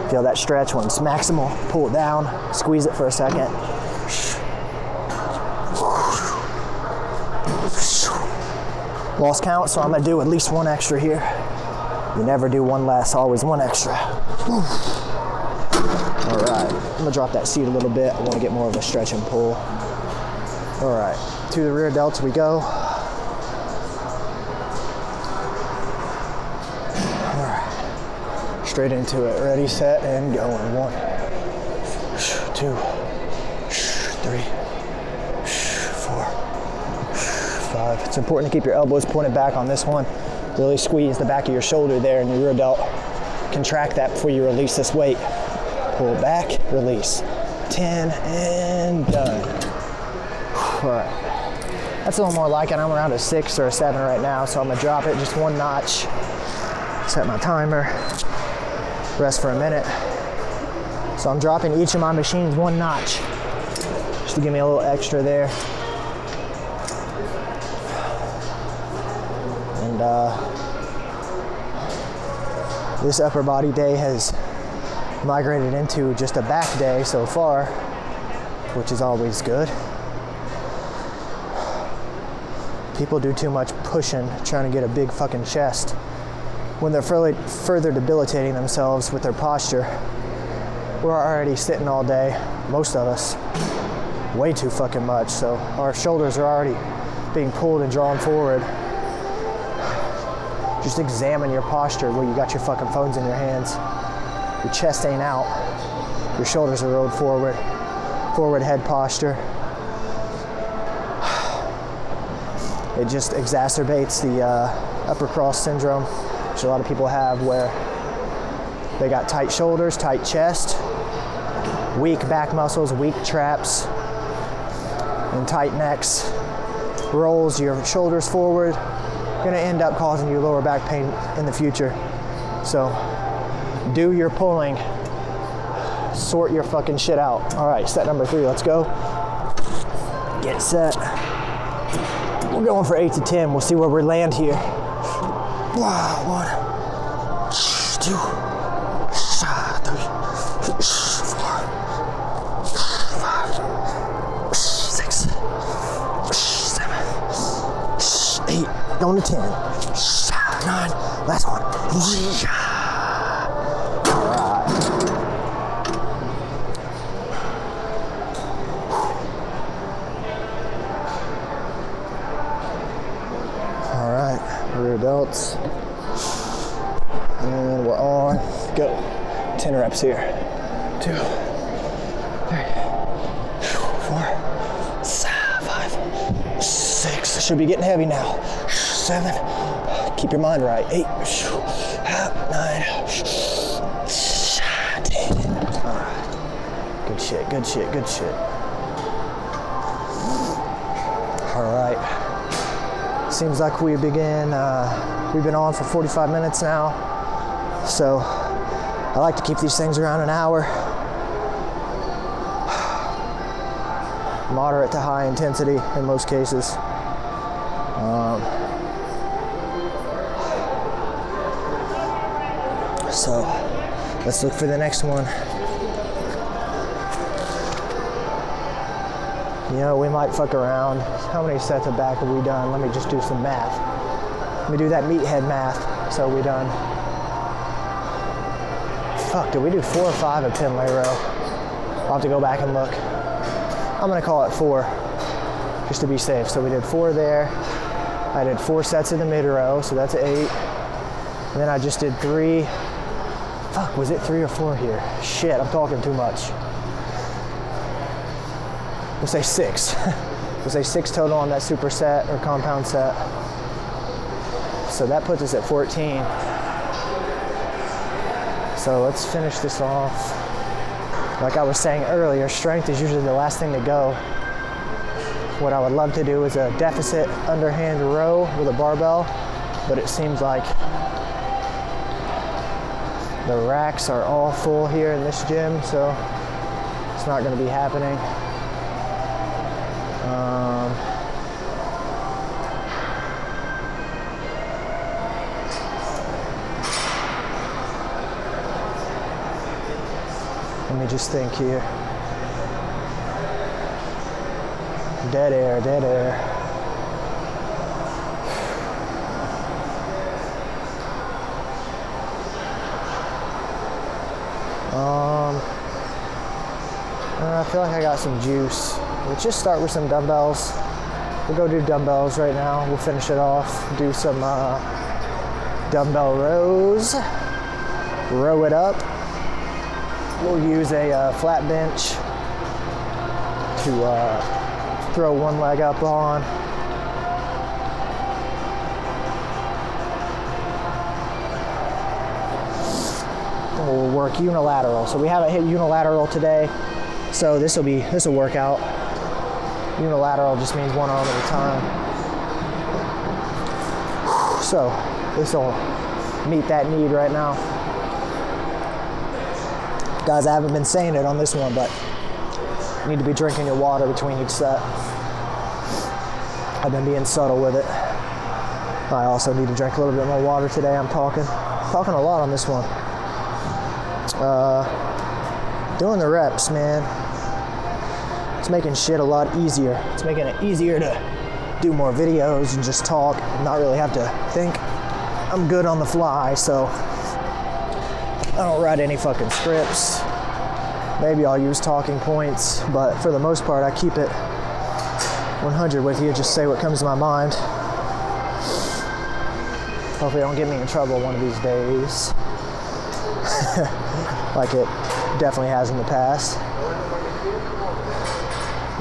Feel that stretch when it's maximal. Pull it down. Squeeze it for a second. Lost count, so I'm gonna do at least 1 extra here. You never do 1 less, always 1 extra. All right, I'm gonna drop that seat a little bit. I wanna get more of a stretch and pull. All right, to the rear delts we go. All right, straight into it. Ready, set, and going. 1, 2, 3, 4, 5. It's important to keep your elbows pointed back on this one. Really squeeze the back of your shoulder there in your rear delt. Contract that before you release this weight. Pull back, release. 10 and done. All right. That's a little more like it. I'm around a 6 or a 7 right now, so I'm gonna drop it just 1 notch. Set my timer. Rest for a minute. So I'm dropping each of my machines 1 notch, just to give me a little extra there. And this upper body day has migrated into just a back day so far, which is always good. People do too much pushing, trying to get a big fucking chest, when they're further debilitating themselves with their posture. We're already sitting all day, most of us, way too fucking much, so our shoulders are already being pulled and drawn forward. Just examine your posture where you got your fucking phones in your hands. Your chest ain't out. Your shoulders are rolled forward. Forward head posture. It just exacerbates the upper cross syndrome, which a lot of people have, where they got tight shoulders, tight chest, weak back muscles, weak traps, and tight necks. Rolls your shoulders forward, gonna end up causing you lower back pain in the future. So do your pulling, sort your fucking shit out. All right, set number 3, let's go. Get set. We're going for 8 to 10. We'll see where we land here. 1, 2, 3, 4, 5, 6, 7, 8. Going to 10. 9. Last one. All right, rear delts, and we're on, go. 10 reps here. 2, 3, 4, 5, 6. Should be getting heavy now. 7, keep your mind right. 8, 9, 10. All right, good shit, good shit, good shit. All right. Seems like we've been on for 45 minutes now, so I like to keep these things around an hour. Moderate to high intensity in most cases. So let's look for the next one. You know, we might fuck around. How many sets of back have we done? Let me just do some math. Let me do that meathead math. So we done, fuck, did we do 4 or 5 at Pendlay Row? I'll have to go back and look. I'm gonna call it 4, just to be safe. So we did 4 there. I did 4 sets in the mid row, so that's 8. And then I just did 3. Fuck, was it 3 or 4 here? Shit, I'm talking too much. We'll say 6. We'll say 6 total on that superset or compound set. So that puts us at 14. So let's finish this off. Like I was saying earlier, strength is usually the last thing to go. What I would love to do is a deficit underhand row with a barbell, but it seems like the racks are all full here in this gym, so it's not going to be happening. Let me just think here. Dead air, dead air. I feel like I got some juice. Let's just start with some dumbbells. We'll go do dumbbells right now. We'll finish it off. Do some dumbbell rows. Row it up. We'll use a flat bench to throw one leg up on. And we'll work unilateral. So we haven't hit unilateral today, so this will work out. Unilateral just means one arm at a time. So this will meet that need right now. Guys, I haven't been saying it on this one, but you need to be drinking your water between each set. I've been being subtle with it. I also need to drink a little bit more water today. I'm talking a lot on this one. Doing the reps, man. It's making shit a lot easier. It's making it easier to do more videos and just talk and not really have to think. I'm good on the fly, so I don't write any fucking scripts. Maybe I'll use talking points, but for the most part, I keep it 100 with you. Just say what comes to my mind. Hopefully, it don't get me in trouble one of these days. like it definitely has in the past.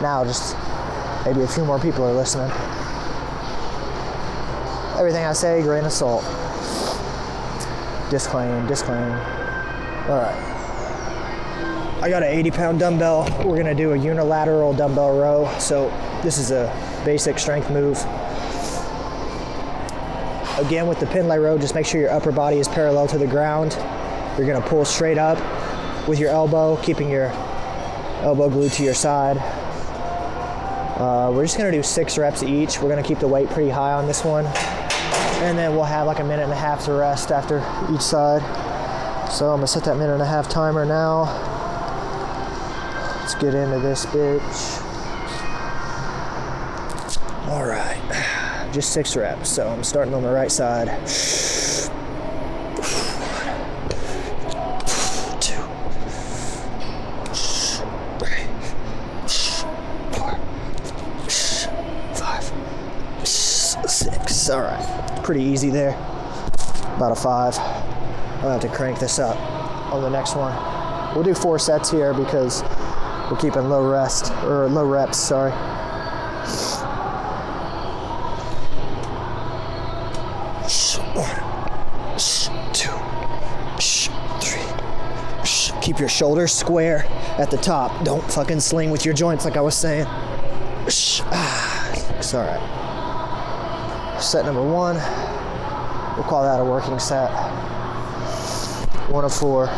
Now just maybe a few more people are listening. Everything I say, grain of salt. Disclaim. All right. I got an 80-pound dumbbell. We're gonna do a unilateral dumbbell row. So this is a basic strength move. Again, with the Pendlay Row, just make sure your upper body is parallel to the ground. You're gonna pull straight up with your elbow, keeping your elbow glued to your side. We're just gonna do 6 reps each. We're gonna keep the weight pretty high on this one. And then we'll have like a minute and a half to rest after each side. So I'm gonna set that minute and a half timer now. Let's get into this bitch. All right, just 6 reps. So I'm starting on the right side. 2, 3, 4, 5, 6. All right. Pretty easy there. About a 5. I'll have to crank this up on the next one. We'll do 4 sets here because we're keeping low reps, sorry. 1, 2, 3. Keep your shoulders square at the top. Don't fucking sling with your joints like I was saying. It's all right. Set number 1, we'll call that a working set. 1 of 4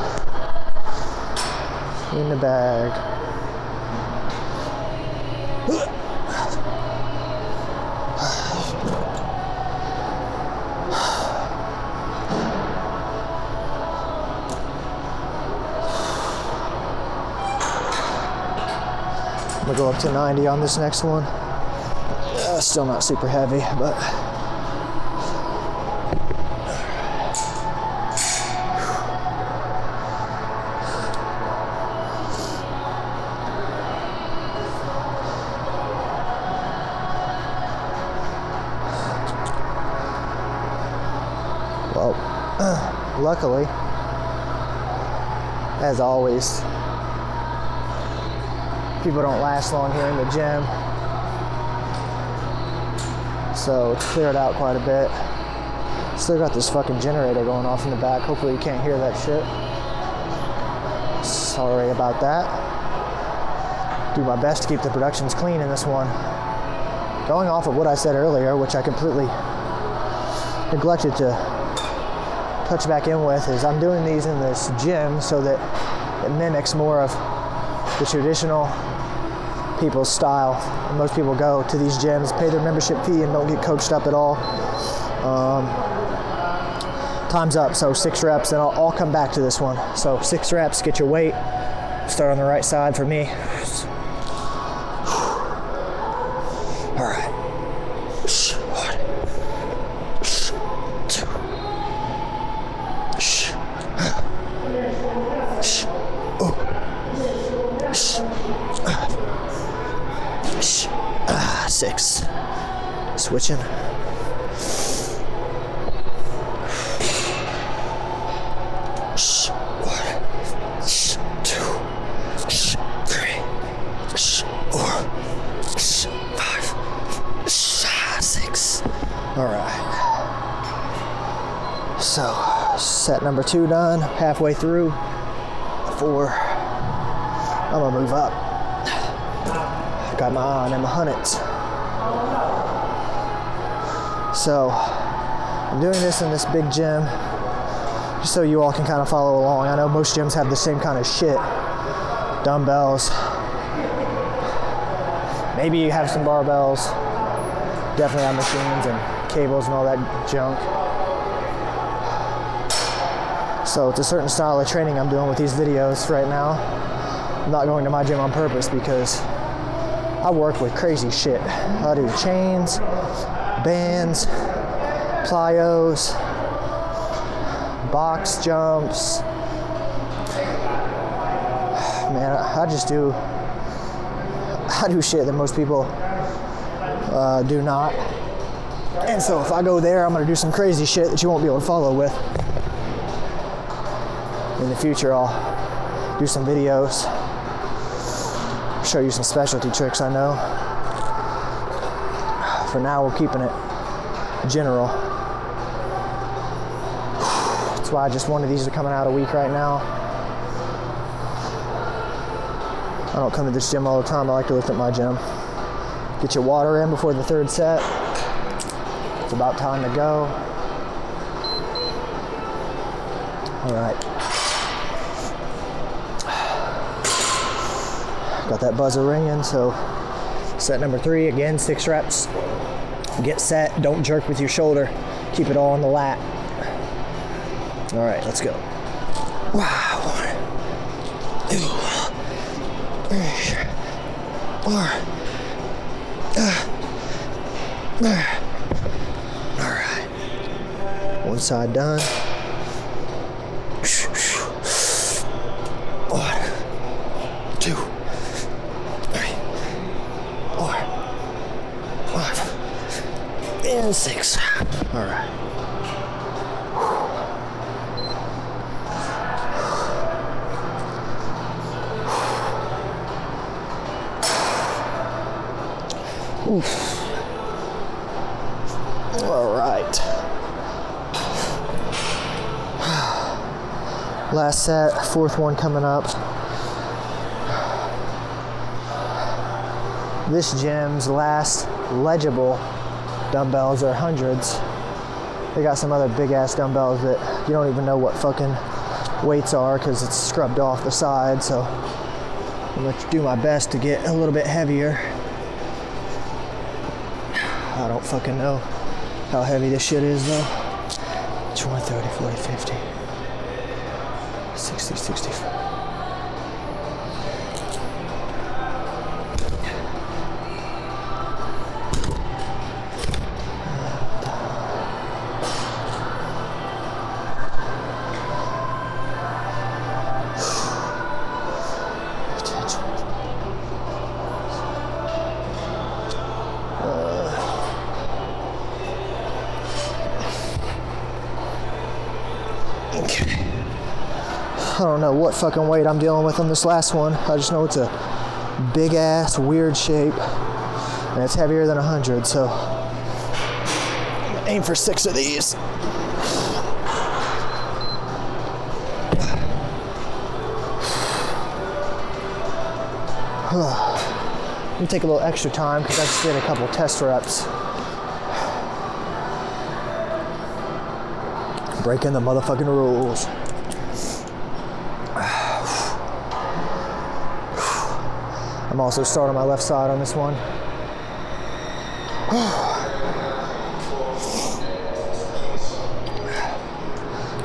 in the bag. I'm gonna go up to 90 on this next one. Still not super heavy, but well, luckily, as always, people don't last long here in the gym. So it's cleared out quite a bit. Still got this fucking generator going off in the back. Hopefully you can't hear that shit. Sorry about that. Do my best to keep the productions clean in this one. Going off of what I said earlier, which I completely neglected to touch back in with, is I'm doing these in this gym so that it mimics more of the traditional people's style. And most people go to these gyms, pay their membership fee, and don't get coached up at all. Time's up, so 6 reps, and I'll come back to this one. So 6 reps, get your weight. Start on the right side for me. All right. 1, 2. 6. Switching. 1, 2, 3, 4, 5, 6. All right. So, set number 2 done. Halfway through. 4. I'm gonna move up. Got my eye on them hundreds. So, I'm doing this in this big gym just so you all can kind of follow along. I know most gyms have the same kind of shit. Dumbbells. Maybe you have some barbells. Definitely have machines and cables and all that junk. So it's a certain style of training I'm doing with these videos right now. I'm not going to my gym on purpose because I work with crazy shit. I do chains, bands, plyos, box jumps. Man, I do shit that most people do not. And so if I go there, I'm gonna do some crazy shit that you won't be able to follow with. In the future, I'll do some videos, show you some specialty tricks I know. For now, we're keeping it general. That's why just one of these are coming out a week right now. I don't come to this gym all the time. I like to lift at my gym. Get your water in before the third set. It's about time to go. All right. Got that buzzer ringing, so set number 3, again, 6 reps. Get set, don't jerk with your shoulder. Keep it all on the lat. All right, let's go. Wow. 1, 2, 3, 4. All right. One side done. 1, 2, 3, 4, 5, and 6. All right. Oof. All right. Last set, 4th one coming up. This gym's last legible dumbbells are 100s. They got some other big ass dumbbells that you don't even know what fucking weights are because it's scrubbed off the side. So I'm gonna do my best to get a little bit heavier. I don't fucking know how heavy this shit is though. 20, 30, 40, 50, 60, 65. I don't know what fucking weight I'm dealing with on this last one. I just know it's a big ass weird shape and it's heavier than 100, so aim for 6 of these. Let me take a little extra time because I just did a couple test reps. Breaking the motherfucking rules. I'm also starting my left side on this one.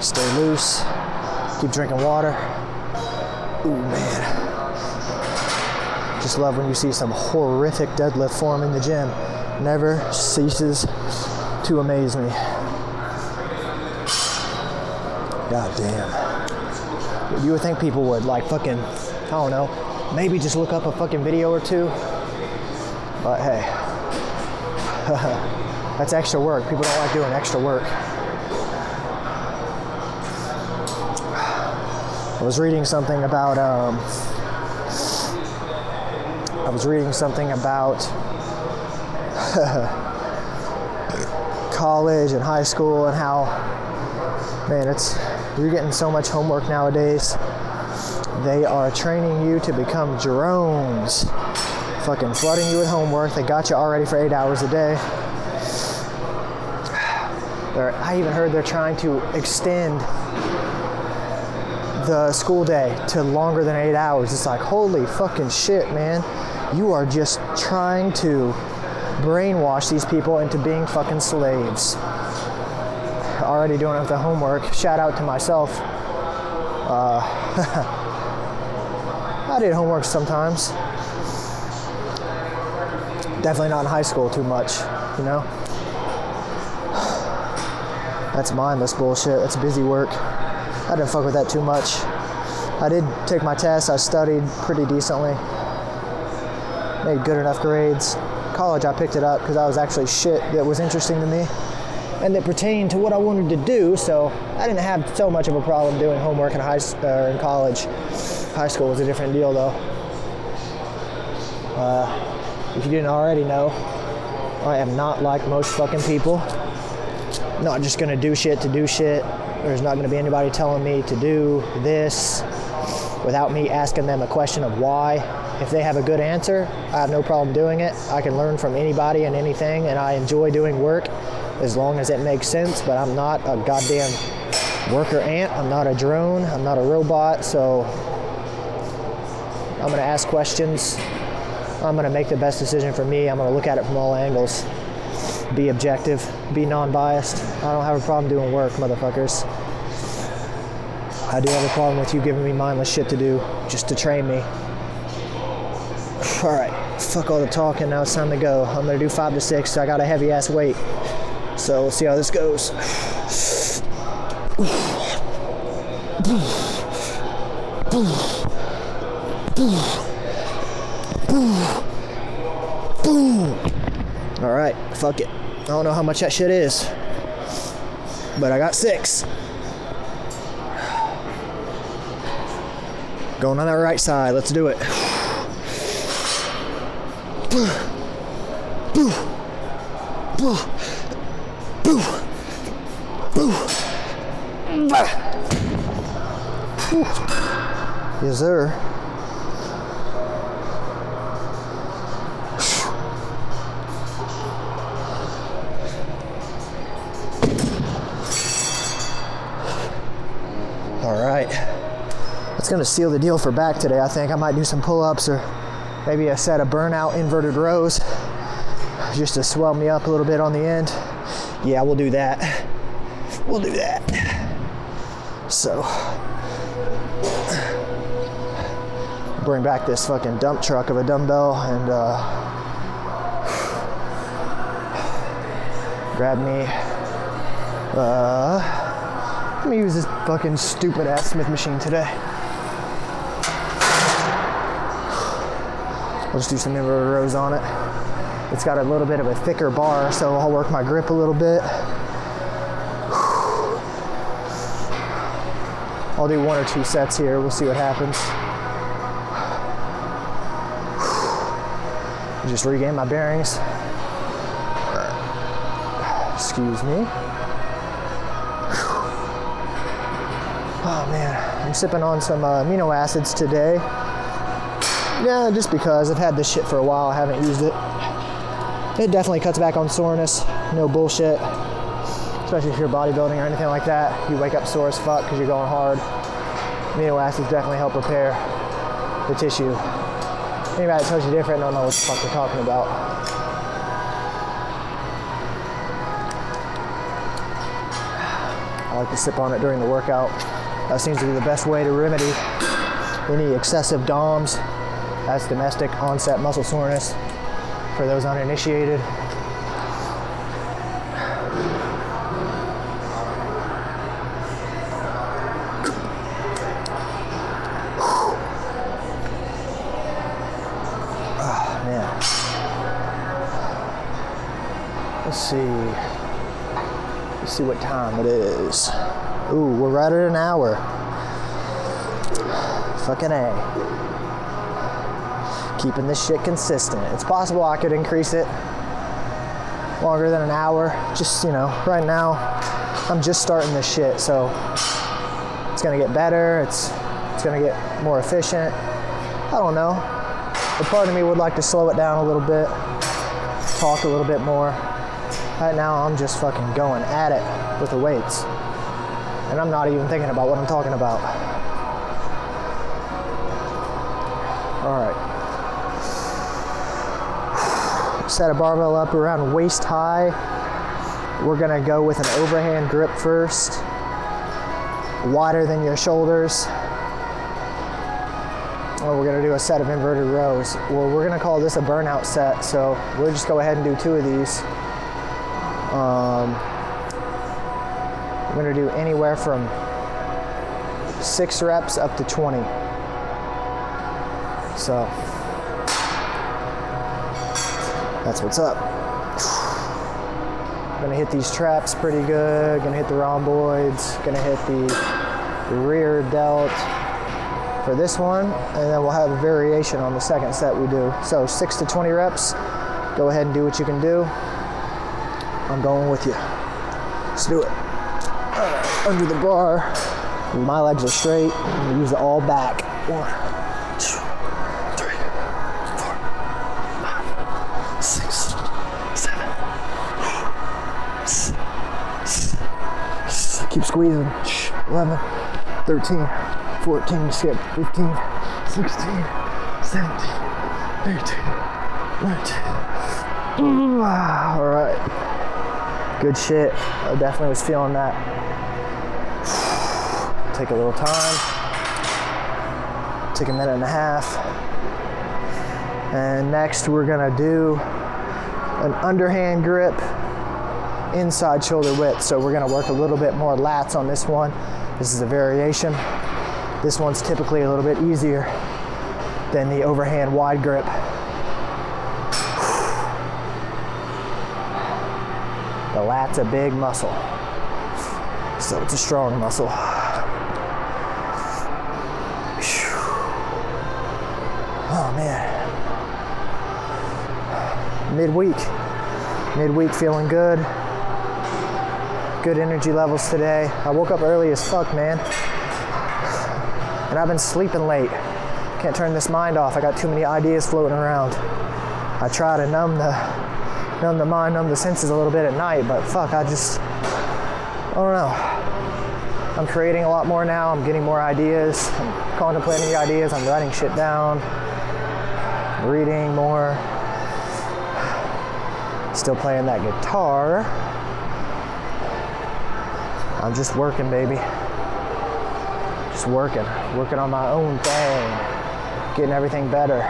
Stay loose. Keep drinking water. Ooh, man. Just love when you see some horrific deadlift form in the gym. Never ceases to amaze me. God damn. You would think people would like fucking, I don't know, maybe just look up a fucking video or two. But hey, that's extra work. People don't like doing extra work. I was reading something about college and high school and how, man, you're getting so much homework nowadays. They are training you to become drones. Fucking flooding you with homework. They got you already for 8 hours a day. I even heard they're trying to extend the school day to longer than 8 hours. It's like, holy fucking shit, man. You are just trying to brainwash these people into being fucking slaves. Already doing it with the homework. Shout out to myself. I did homework sometimes. Definitely not in high school too much, you know? That's mindless bullshit. That's busy work. I didn't fuck with that too much. I did take my tests. I studied pretty decently. Made good enough grades. College, I picked it up because I was actually shit that was interesting to me. and that pertained to what I wanted to do. So I didn't have so much of a problem doing homework in in college. High school was a different deal, though. If you didn't already know, I am not like most fucking people. Not just gonna do shit to do shit. There's not gonna be anybody telling me to do this without me asking them a question of why. If they have a good answer, I have no problem doing it. I can learn from anybody and anything, and I enjoy doing work as long as it makes sense, but I'm not a goddamn worker ant. I'm not a drone. I'm not a robot, so I'm gonna ask questions. I'm gonna make the best decision for me. I'm gonna look at it from all angles. Be objective, be non-biased. I don't have a problem doing work, motherfuckers. I do have a problem with you giving me mindless shit to do just to train me. All right, fuck all the talking, now it's time to go. I'm gonna do 5 to 6, I got a heavy ass weight. So we'll see how this goes. All right, fuck it. I don't know how much that shit is, but I got 6. Going on that right side, let's do it. Yes, sir. All right. That's gonna seal the deal for back today. I think I might do some pull-ups or maybe a set of burnout inverted rows just to swell me up a little bit on the end. Yeah, we'll do that. We'll do that. So, bring back this fucking dump truck of a dumbbell and grab me. Let me use this fucking stupid ass Smith machine today. I'll just do some inverted rows on it. It's got a little bit of a thicker bar, so I'll work my grip a little bit. I'll do 1 or 2 sets here. We'll see what happens. Just regain my bearings. Excuse me. Oh man, I'm sipping on some amino acids today. Yeah, just because I've had this shit for a while, I haven't used it. It definitely cuts back on soreness, no bullshit. Especially if you're bodybuilding or anything like that. You wake up sore as fuck because you're going hard. Amino acids definitely help repair the tissue. Anybody that tells you different don't know what the fuck they're talking about. I like to sip on it during the workout. That seems to be the best way to remedy any excessive DOMS. That's domestic onset muscle soreness for those uninitiated. Oh, man. Let's see what time it is. Ooh, we're right at an hour. Fucking A. Keeping this shit consistent. It's possible I could increase it longer than an hour. Just, you know, right now, I'm just starting this shit, so it's gonna get better, it's gonna get more efficient. I don't know. But part of me would like to slow it down a little bit, talk a little bit more. Right now, I'm just fucking going at it with the weights. And I'm not even thinking about what I'm talking about. All right. Set a barbell up around waist high. We're gonna go with an overhand grip first, wider than your shoulders. Well, we're gonna do a set of inverted rows. Well, we're gonna call this a burnout set, so we'll just go ahead and do 2 of these. We're gonna do anywhere from 6 reps up to 20. So, that's what's up. Gonna hit these traps pretty good. Gonna hit the rhomboids. Gonna hit the rear delt for this one, and then we'll have a variation on the second set we do. So 6 to 20 reps. Go ahead and do what you can do. I'm going with you. Let's do it. All right, under the bar. My legs are straight. I'm gonna use it all back. 1, 2, 3, 4, 5, 6, 7. Keep squeezing. 11, 13, 14, skip, 15, 16, 17, 18, 19. All right. Good shit. I definitely was feeling that. Take a little time. Take a minute and a half. And next we're gonna do an underhand grip, inside shoulder width. So we're gonna work a little bit more lats on this one. This is a variation. This one's typically a little bit easier than the overhand wide grip. The lat's a big muscle, so it's a strong muscle. Oh man. Midweek feeling good. Good energy levels today. I woke up early as fuck, man. And I've been sleeping late. Can't turn this mind off. I got too many ideas floating around. I try to numb the mind, numb the senses a little bit at night, but fuck, I don't know. I'm creating a lot more now. I'm getting more ideas. I'm contemplating the ideas. I'm writing shit down. Reading more. Still playing that guitar. I'm just working, baby. Just working on my own thing, getting everything better.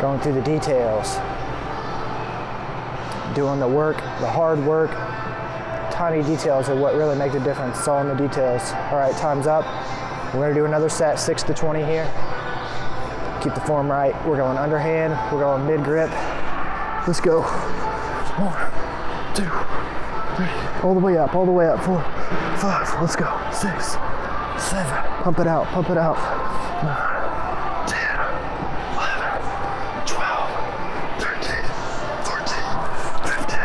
Going through the details, doing the work, the hard work. Tiny details are what really make the difference. It's all in the details. All right, time's up. We're gonna do another set, 6 to 20 here. Keep the form right. We're going underhand, we're going mid grip. Let's go. 1, 2, 3, all the way up, 4, 5, let's go. 6, 7, pump it out. 9, 10, 11, 12, 13, 14, 15,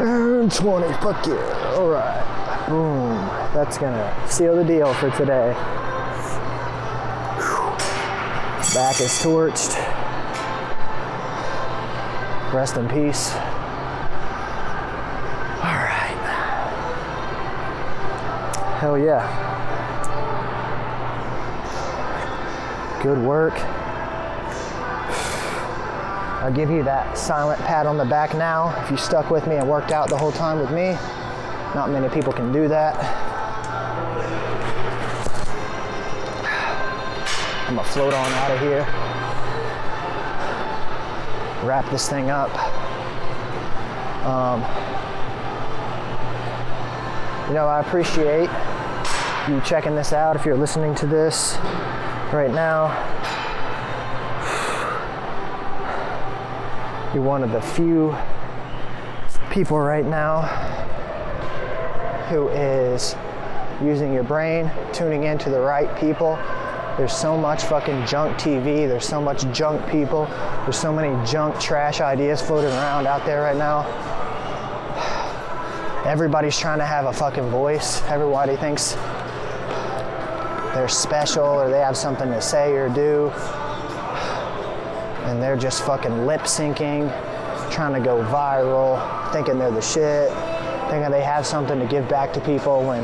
and 20, fuck yeah. All right, boom. That's gonna seal the deal for today. Back is torched. Rest in peace. All right. Hell yeah. Good work. I'll give you that silent pat on the back now. If you stuck with me and worked out the whole time with me, not many people can do that. I'm gonna float on out of here. Wrap this thing up. I appreciate you checking this out. If you're listening to this right now, you're one of the few people right now who is using your brain, tuning into the right people. There's so much fucking junk TV. There's so much junk people. There's so many junk trash ideas floating around out there right now. Everybody's trying to have a fucking voice. Everybody thinks they're special or they have something to say or do. And they're just fucking lip syncing, trying to go viral, thinking they're the shit, thinking they have something to give back to people when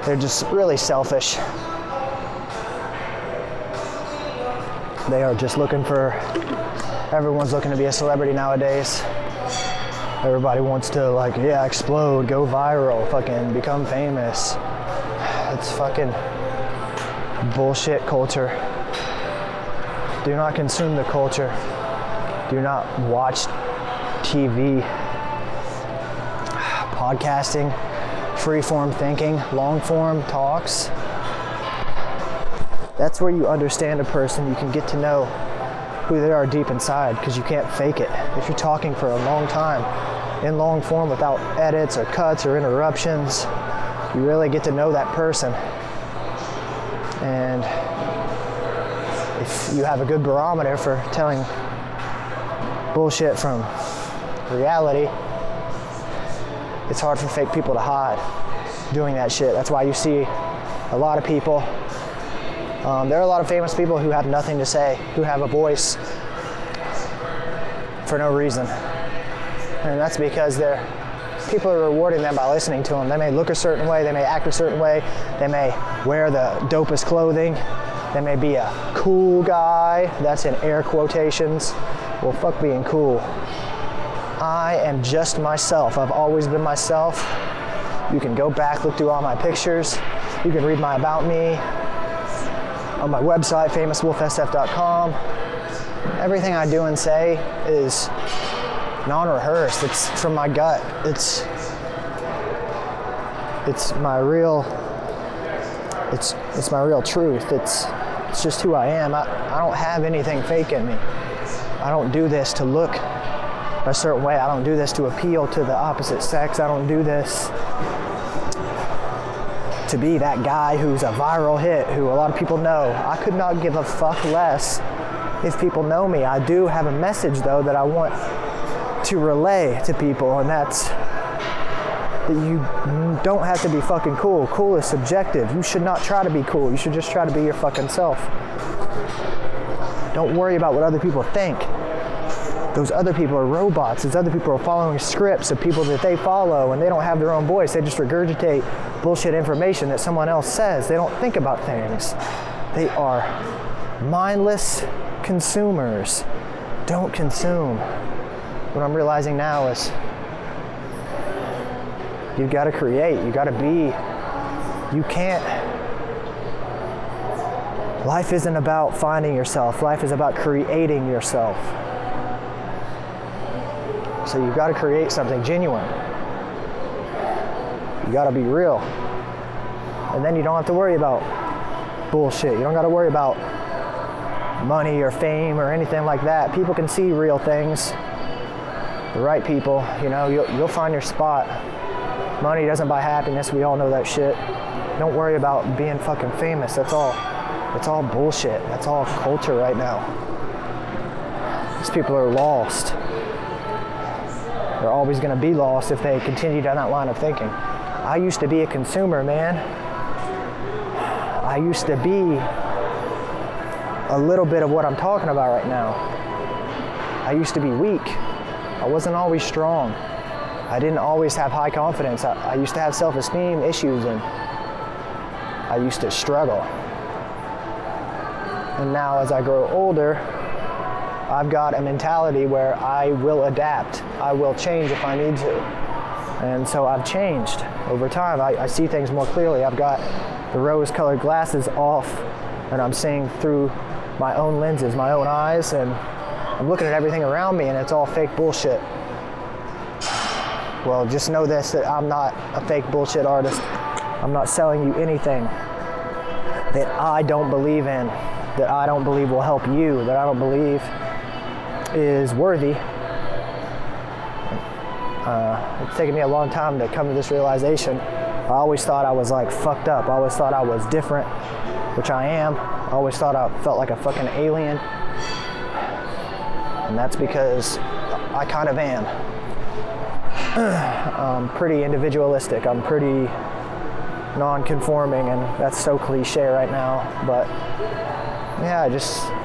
they're just really selfish. They are just everyone's looking to be a celebrity nowadays. Everybody wants to explode, go viral, fucking become famous. It's fucking bullshit culture. Do not consume the culture. Do not watch TV, podcasting, free-form thinking, long-form talks. That's where you understand a person. You can get to know who they are deep inside, because you can't fake it. If you're talking for a long time in long form without edits or cuts or interruptions, you really get to know that person. And if you have a good barometer for telling bullshit from reality, it's hard for fake people to hide doing that shit. That's why you see a lot of people, there are a lot of famous people who have nothing to say, who have a voice for no reason. And that's because people are rewarding them by listening to them. They may look a certain way, they may act a certain way, they may wear the dopest clothing, they may be a cool guy, that's in air quotations. Well, fuck being cool. I am just myself. I've always been myself. You can go back, look through all my pictures. You can read my about me on my website, famouswolfsf.com. Everything I do and say is non-rehearsed. It's from my gut. It's my real truth. It's just who I am. I don't have anything fake in me. I don't do this to look a certain way. I don't do this to appeal to the opposite sex. I don't do this to be that guy who's a viral hit, who a lot of people know. I could not give a fuck less if people know me. I do have a message, though, that I want to relay to people, and that's that you don't have to be fucking cool. Cool is subjective. You should not try to be cool. You should just try to be your fucking self. Don't worry about what other people think. Those other people are robots. Those other people are following scripts of people that they follow, and they don't have their own voice. They just regurgitate bullshit information that someone else says. They don't think about things. They are mindless consumers. Don't consume. What I'm realizing now is you've got to create. You got to be. You can't. Life isn't about finding yourself. Life is about creating yourself. So you've got to create something genuine. You got to be real. And then you don't have to worry about bullshit. You don't got to worry about money or fame or anything like that. People can see real things. The right people, you know, you'll find your spot. Money doesn't buy happiness. We all know that shit. Don't worry about being fucking famous. That's all bullshit. That's all culture right now. These people are lost. They're always going to be lost if they continue down that line of thinking. I used to be a consumer, man. I used to be a little bit of what I'm talking about right now. I used to be weak. I wasn't always strong. I didn't always have high confidence. I used to have self-esteem issues, and I used to struggle. And now as I grow older, I've got a mentality where I will adapt. I will change if I need to. And so I've changed over time. I see things more clearly. I've got the rose-colored glasses off, and I'm seeing through my own lenses, my own eyes, and I'm looking at everything around me, and it's all fake bullshit. Well, just know this, that I'm not a fake bullshit artist. I'm not selling you anything that I don't believe in, that I don't believe will help you, that I don't believe is worthy. It's taken me a long time to come to this realization. I always thought I was like fucked up. I always thought I was different, which I am. I always thought I felt like a fucking alien. And that's because I kind of am. I'm pretty individualistic. I'm pretty non-conforming, and that's so cliche right now. But yeah,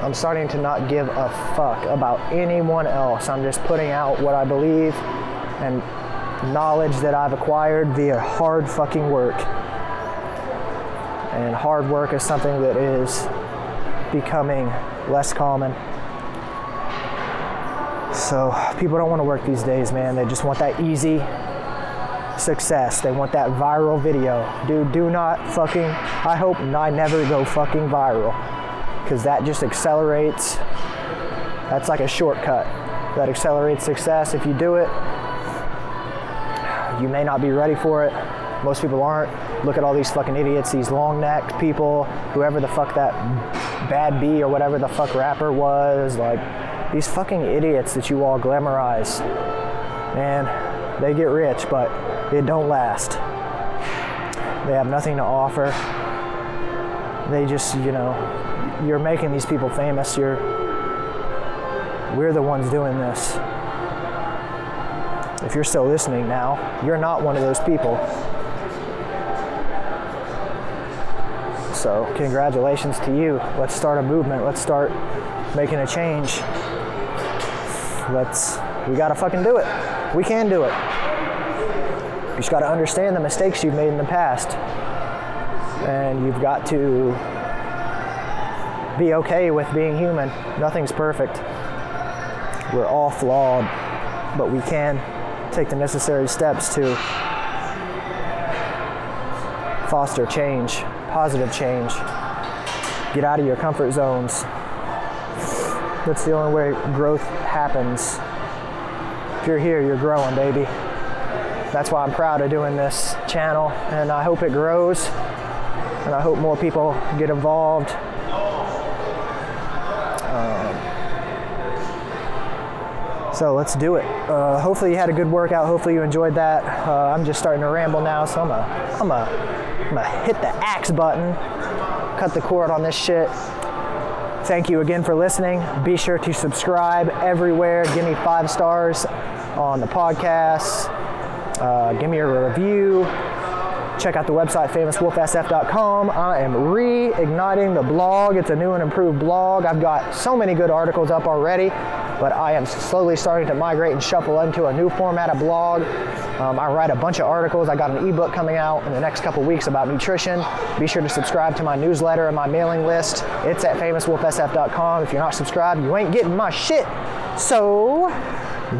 I'm starting to not give a fuck about anyone else. I'm just putting out what I believe and knowledge that I've acquired via hard fucking work. And hard work is something that is becoming less common. So people don't want to work these days, man. They just want that easy success. They want that viral video. Dude, do not fucking, I hope I never go fucking viral, because that just accelerates. That's like a shortcut that accelerates success. If you do it, you may not be ready for it. Most people aren't. look at all these fucking idiots, these long-necked people, whoever the fuck that Bad B or whatever the fuck rapper was, like, these fucking idiots that you all glamorize. Man, they get rich, but it don't last. They have nothing to offer. They just, you know, you're making these people famous. We're the ones doing this. If you're still listening now, you're not one of those people. So, congratulations to you. Let's start a movement. Let's start making a change. We gotta fucking do it. We can do it. You just gotta understand the mistakes you've made in the past. And you've got to be okay with being human. Nothing's perfect. We're all flawed, but we can take the necessary steps to foster change, positive change. Get out of your comfort zones. That's the only way growth happens. If you're here, you're growing, baby. That's why I'm proud of doing this channel, and I hope it grows, and I hope more people get involved. So let's do it. Hopefully you had a good workout. Hopefully you enjoyed that. I'm just starting to ramble now, so I'm gonna hit the axe button, cut the cord on this shit. Thank you again for listening. Be sure to subscribe everywhere. Give me 5 stars on the podcast. Give me a review. Check out the website, famouswolfsf.com. I am reigniting the blog. It's a new and improved blog. I've got so many good articles up already, but I am slowly starting to migrate and shuffle into a new format of blog. I write a bunch of articles. I got an ebook coming out in the next couple weeks about nutrition. Be sure to subscribe to my newsletter and my mailing list. It's at famouswolfsf.com. If you're not subscribed, you ain't getting my shit. So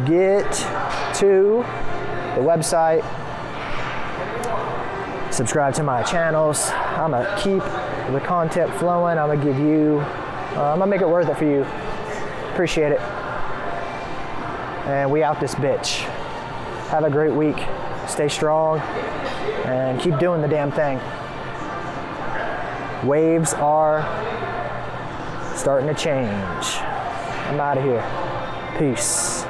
get to the website. Subscribe to my channels. I'm gonna keep the content flowing. I'm gonna give you, I'm gonna make it worth it for you. Appreciate it. And we out this bitch. Have a great week. Stay strong and keep doing the damn thing. Waves are starting to change. I'm out of here. Peace.